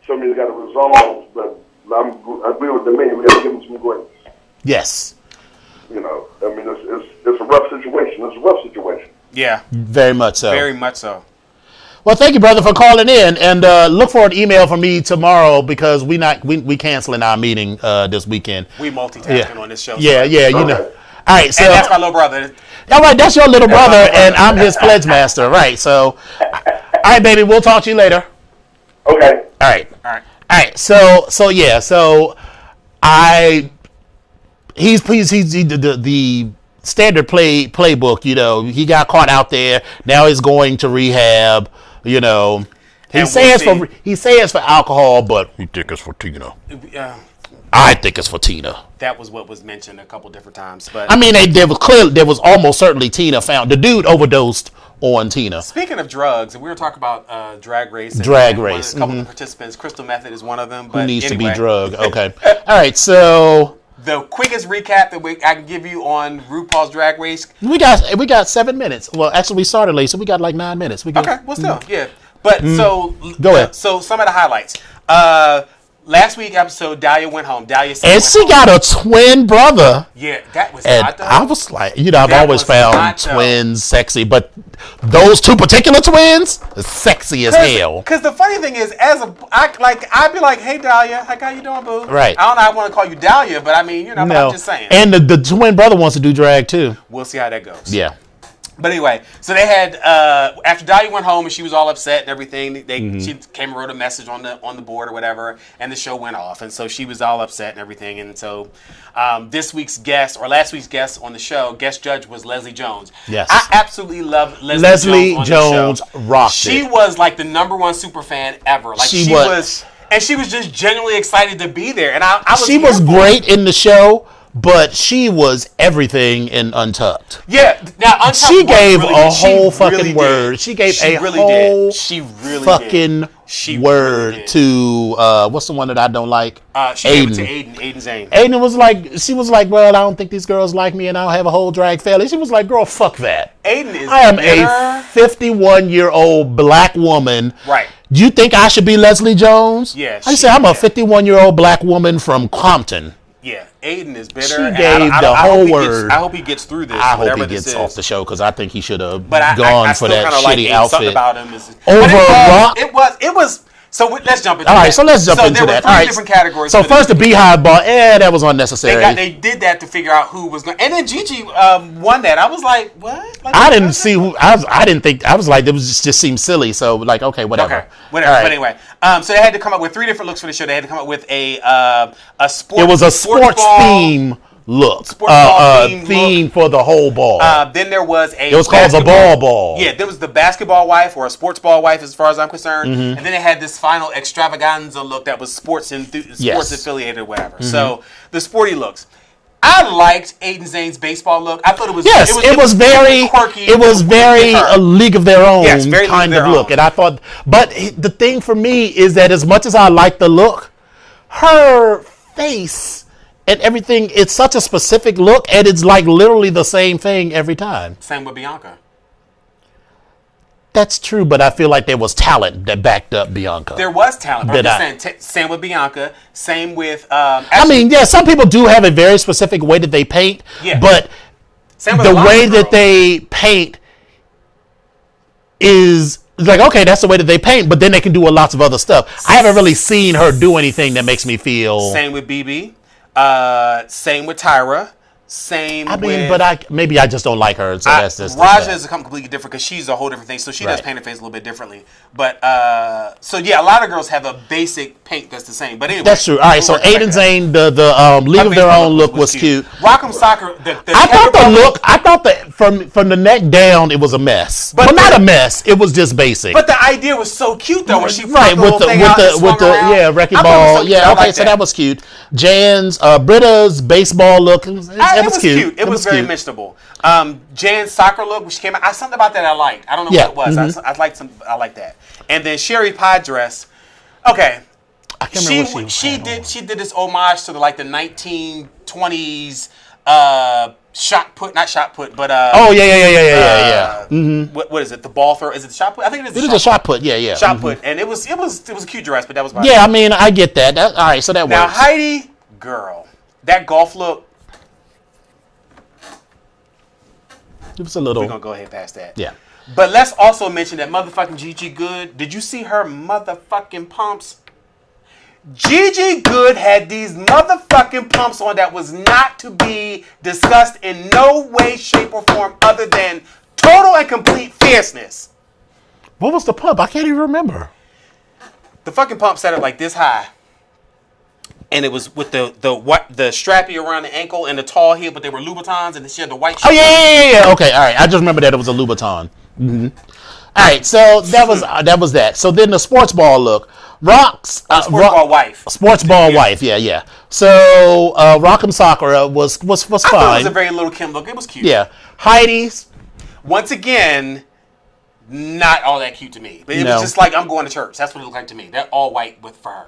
somebody's got to resolve, but I agree with the man. We got to give him some grace. Yes. It's a rough situation. It's a rough situation. Yeah. Very much so. Very much so. Well, thank you, brother, for calling in, and look for an email from me tomorrow because we canceling our meeting this weekend. We multitasking on this show. Yeah, All right, so and that's my little brother. All right, that's your little brother, and I'm his pledge master. Right. So, all right, baby, we'll talk to you later. Okay. All right. So he's the standard playbook. He got caught out there. Now he's going to rehab. He says for alcohol, but he think it's for Tina. I think it's for Tina. That was what was mentioned a couple different times, but I mean, there was almost certainly Tina found. The dude overdosed on Tina. Speaking of drugs, we were talking about Drag Race. A couple of participants. Crystal Method is one of them. But who needs anyway. to be drugged? Okay. All right. So the quickest recap that I can give you on RuPaul's Drag Race. We got 7 minutes. Well, actually, we started late, so we got like 9 minutes. Okay. Well, still, yeah. But so go ahead. So some of the highlights. Last week episode, Dahlia went home. And she got a twin brother. Yeah, that was and hot, though. I was like, I've always found twins sexy, but those two particular twins, sexy as hell. Because the funny thing is, I'd be like, hey, Dahlia, how you doing, boo? Right. I don't know, I want to call you Dahlia, but I mean, but I'm just saying. And the twin brother wants to do drag, too. We'll see how that goes. Yeah. But anyway, so they had after Dahlia went home and she was all upset and everything. She came and wrote a message on the board or whatever, and the show went off. And so she was all upset and everything. And so this week's guest or last week's guest on the show, guest judge was Leslie Jones. Yes, I absolutely love Leslie Jones. Rocked She it. was like the #1 super fan ever. Like she was, and she was just genuinely excited to be there. And I was. She was great in the show. But she was everything in Untucked. Yeah, now Untucked. She gave really, a whole fucking really word. Did. She gave she a really whole did. She really fucking did. She word really did. to what's the one that I don't like? She gave it to Aiden Zane. Aiden was like, she was like, well, I don't think these girls like me, and I'll have a whole drag family. She was like, girl, fuck that. Aiden is. I am bitter. a 51-year-old black woman. Right. Do you think I should be Leslie Jones? Yeah. I say I'm a 51-year-old black woman from Compton. Yeah, Aiden is bitter. She and gave the whole word. I hope he gets through this. I hope whatever he this gets is. off the show because I think he should have But gone I for still that kinda like shitty Aiden. Something outfit. about him is Over Rock. It was. So let's jump into All right, that. so let's jump into there that. Were All three right, different categories. So for first, the this. Beehive Ball. That was unnecessary. They did that to figure out who was going. And then Gigi won that. I was like, what? Like, I didn't see who. I didn't think. I was like, it was just seemed silly. So like, okay, whatever. Okay, whatever. All right. But anyway, so they had to come up with 3 different looks for the show. They had to come up with a sport. It was a sports ball theme look. Sports ball theme for the whole ball. Then there was a. It was called the ball. Yeah, there was the basketball wife or a sports ball wife, as far as I'm concerned. Mm-hmm. And then they had this final extravaganza look that was sports affiliated or whatever. Mm-hmm. So the sporty looks. I liked Aiden Zane's baseball look. I thought it was it was very quirky. It was very a League of Their Own very kind League of of Their look, Own. and I thought. But the thing for me is that as much as I like the look, her face and everything, it's such a specific look, and it's like literally the same thing every time. Same with Bianca. That's true, but I feel like there was talent that backed up Bianca. There was talent. But I'm Did just saying, same with Bianca. Same with. I mean, yeah, some people do have a very specific way that they paint, Yeah. but same with the a lot way of that girls. they paint is like, okay, that's the way that they paint, but then they can do lots of other stuff. I haven't really seen her do anything that makes me feel. Same with BB. Same with Tyra. Same I mean, with. but maybe I just don't like her, so that's just. Raja is completely different because she's a whole different thing. So she does Right. paint her face a little bit differently. But so yeah, a lot of girls have a basic paint that's the same. But anyway, That's true. All right, so we'll work it Aiden back Zane, the League of Their Own look was cute. Rock'em Soccer. I thought the look, I thought that from the neck down, it was a mess. But not a mess. It was just basic. But the idea was so cute though when she Right, flipped with whole the thing out and swung around. yeah, wrecking I thought it was ball. so cute. Yeah, I okay, liked so that was cute. Jan's Britta's baseball look, it was cute. It was very mentionable. Jan's soccer look, when she came out, something about that I liked. I don't know Yeah, what it was. I liked that. And then Sherry Pie dress. Okay, I can't remember what she did this homage to the 1920s shot put, not shot put, but oh yeah. What is it? The ball throw? Is it the shot put? I think it is. It is a shot put. Yeah. Shot put, and it was a cute dress, but that was my Yeah, I mean, I get that. All right, so that Now works. Heidi, girl, that golf look. It was a little. We're gonna go ahead past that. Yeah. But let's also mention that motherfucking Gigi Good. Did you see her motherfucking pumps? Gigi Good had these motherfucking pumps on that was not to be discussed in no way, shape, or form other than total and complete fierceness. What was the pump? I can't even remember. The fucking pump set up like this high. And it was with the strappy around the ankle and the tall heel, but they were Louboutins, and she had the white Oh shoes. yeah. Okay, all right. I just remember that it was a Louboutin. All right, so that was that. So then the sports ball look. Sports ball wife. Sports ball wife, yeah. So Rock'em Sakura was fine. I thought it was a very Little Kim look. It was cute. Yeah. Heidi's. Once again, not all that cute to me. But it No. was just like, I'm going to church. That's what it looked like to me. That all white with for her.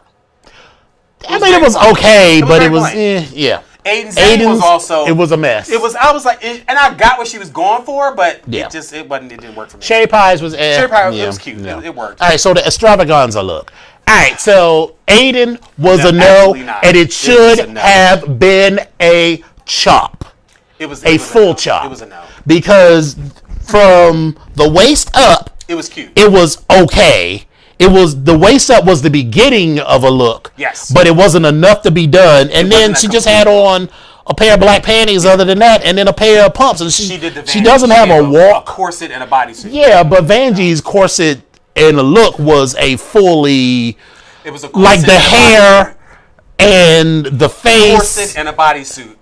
I mean, it was okay, but very it was bland. yeah. Aiden Zane was also. It was a mess. I was like, and I got what she was going for, but Yeah. it didn't work for me. Cherry Pies was Cherry Pie, yeah, it was cute. yeah. It worked. All right, so the extravaganza look. All right, so Aiden was No, a no, absolutely not. and it was should a no. have been a chop, It was a full no. chop. It was a no. Because from the waist up, It was cute. it was okay. It was the waist up was the beginning of a look. Yes. But it wasn't enough to be done. And then wasn't she a just complete had on a pair of black panties other than that, and then a pair of pumps. And She did the she Vanjie. doesn't have a walk. A corset and a bodysuit. Yeah, but Vanjie's corset and the look was a fully, It was a corset like the and a hair and the face. corset and a bodysuit.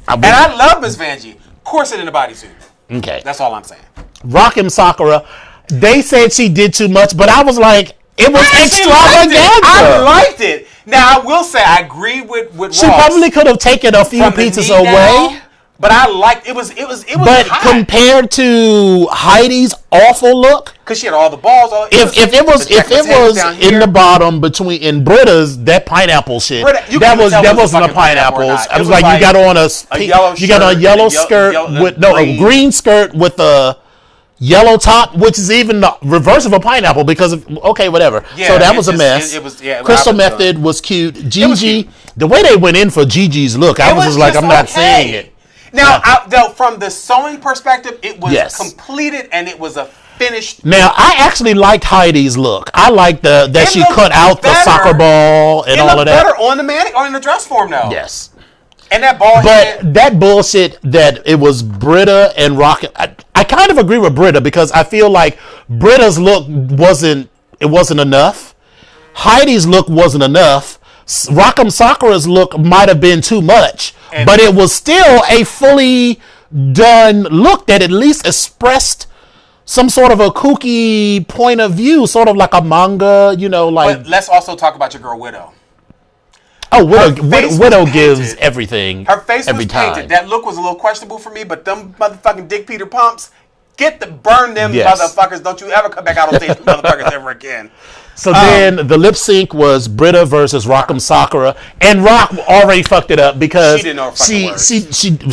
I And I love Miss Vanjie. Corset and a bodysuit. okay. That's all I'm saying. Rock'em Sakura, they said she did too much, but I was like, it was I extravaganza. liked it. Now I will say I agree with She Ross probably could have taken a few from the pieces knee away. down, but I liked it. Was But hot. compared to Heidi's awful look, Because she had all the balls. if it was down in here. the bottom between in Britta's, that pineapple shit, Britta, you that couldn't tell that it was a wasn't a fucking pineapple or pineapples. not. I It was was like, you got on a yellow you got on a shirt yellow and a skirt yellow- with a green. green skirt with a yellow top, which is even the reverse of a pineapple because of, okay, whatever. Yeah, so that it was a just- mess. it was- yeah, Crystal I was done. Method was cute. was Gigi, cute. the way they went in for Gigi's look, I was just like, I'm not saying it. Now, though, from the sewing perspective, it was Yes. completed and it was a finished. Now, I actually liked Heidi's look. I liked that It she looked cut out the better. soccer ball and It all looked of that. better on the manic or in the dress form, though. Yes. And that ball head. But that bullshit that it was Britta and Rocket, I kind of agree with Britta because I feel like Britta's look wasn't enough. Heidi's look wasn't enough. Rock'em Sakura's look might have been too much, but it was still a fully done look that at least expressed some sort of a kooky point of view, sort of like a manga, like. But let's also talk about your girl Widow. Oh, face was Widow painted. gives everything. Her face every was time. painted. That look was a little questionable for me, but them motherfucking Dick Peter pumps, burn them Yes. motherfuckers. Don't you ever come back out on stage with motherfuckers ever again. So then the lip sync was Britta versus Rock'em Sakura, and Rock already fucked it up because She didn't know her fucking words.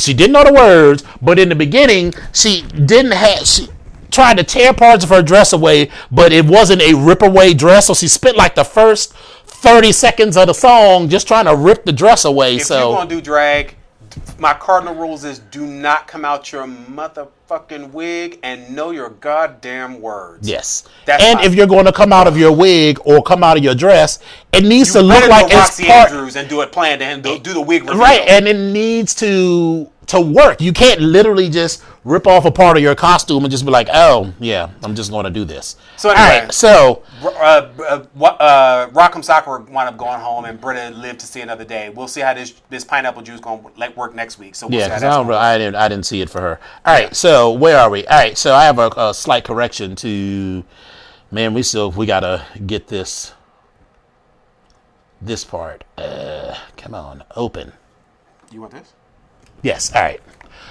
she didn't know the words, but in the beginning she tried to tear parts of her dress away, but it wasn't a rip away dress, so she spent like the first 30 seconds of the song just trying to rip the dress away. If you're gonna do drag, my cardinal rules is do not come out your motherfucking wig and know your goddamn words. Yes. That's and fine. if you're going to come out of your wig or come out of your dress, it needs to look better like go it's Roxy part. Andrews and do it planned and do the wig reveal. Right, and it needs to work. You can't literally just rip off a part of your costume and just be like, oh, yeah, I'm just going to do this. So anyway, all right, so Rock'em Sakura wound up going home, and Britta lived to see another day. We'll see how this pineapple juice going to work next week. So we'll yeah, see how because that's I didn't see it for her. All right, so where are we? All right, so I have a slight correction to, man, we gotta get this part. Come on, open. You want this? Yes, all right.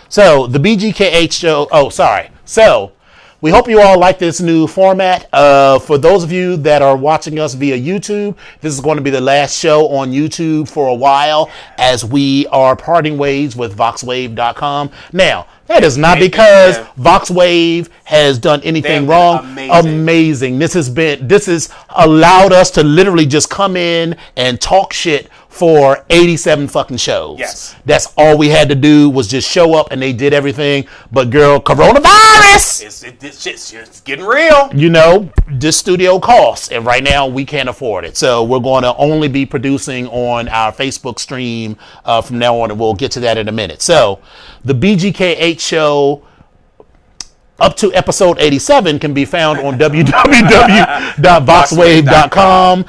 So the BGKH show. Oh, sorry. So we hope you all like this new format. For those of you that are watching us via YouTube, this is going to be the last show on YouTube for a while as we are parting ways with VoxWave.com. Now, that is not because VoxWave has done anything wrong. Amazing. This has allowed us to literally just come in and talk shit for 87 fucking shows. Yes. That's all we had to do was just show up and they did everything. But girl, coronavirus! It's getting real. This studio costs, and right now we can't afford it. So we're going to only be producing on our Facebook stream from now on, and we'll get to that in a minute. So the BGKH show up to episode 87 can be found on www.voxwave.com.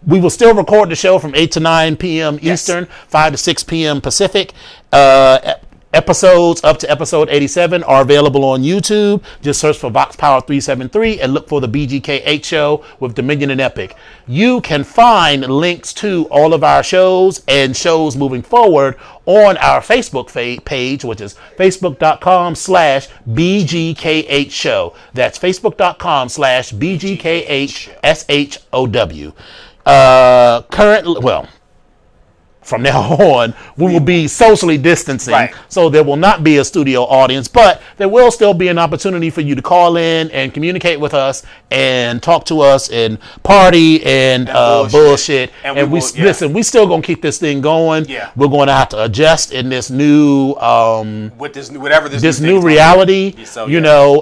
We will still record the show from 8 to 9 p.m. Eastern, 5 to 6 p.m. Pacific. Episodes up to episode 87 are available on YouTube. Just search for Vox Power 373 and look for the BGKH show with Dominion and Epic. You can find links to all of our shows and shows moving forward on our Facebook page, which is facebook.com/BGKH show. That's facebook.com/BGKHSHOW. Currently, from now on, we will be socially distancing, right. So there will not be a studio audience, but there will still be an opportunity for you to call in and communicate with us and talk to us and party and bullshit. And we listen, we still gonna keep this thing going. Yeah. We're going to have to adjust in this new with this new reality,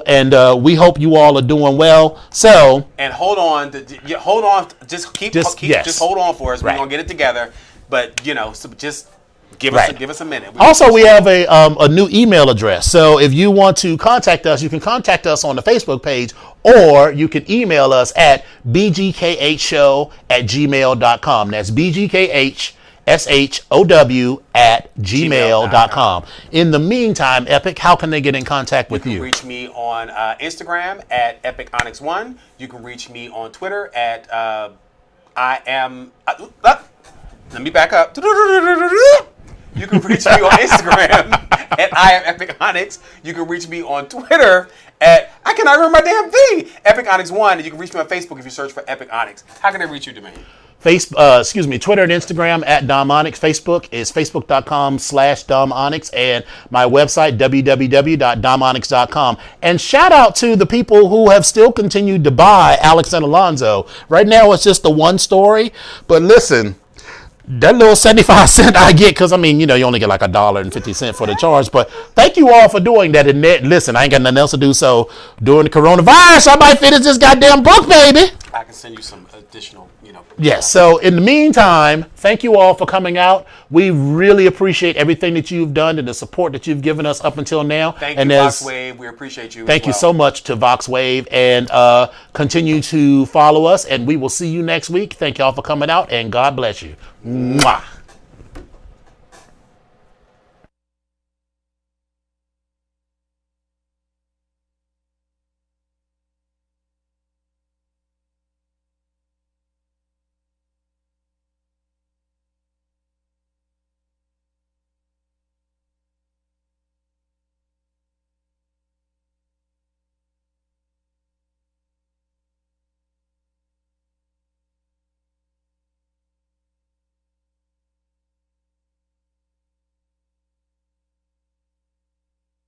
and we hope you all are doing well. So hold on, just hold on for us. Yes. We're gonna get it together. But so just give Right. us a minute. Also, we have a new email address. So if you want to contact us, you can contact us on the Facebook page, or you can email us at bgkhshow@gmail.com. That's bgkhshow@gmail.com. In the meantime, Epic, how can they get in contact with You you? can reach me on Instagram at EpicOnyx1. You can reach me on Twitter at let me back up. You can reach me on Instagram at I am Epic Onyx. You can reach me on Twitter at I cannot remember my damn thing. Epic Onyx1, and you can reach me on Facebook if you search for Epic Onyx. How can they reach you, Domain? Twitter and Instagram at Dom Onyx. Facebook is facebook.com/Dom Onyx, and my website www.domonyx.com. And shout out to the people who have still continued to buy Alex and Alonzo. Right now it's just the one story, but listen, that little 75 cent I get, because I mean, you only get like $1.50 for the charge, but thank you all for doing that. And listen, I ain't got nothing else to do, so during the coronavirus, I might finish this goddamn book, baby. I can send you some additional, Yes. So in the meantime, thank you all for coming out. We really appreciate everything that you've done and the support that you've given us up until now. Thank and you, VoxWave. We appreciate you. Thank you so much to VoxWave, and continue to follow us, and we will see you next week. Thank y'all for coming out, and God bless you. Mwah.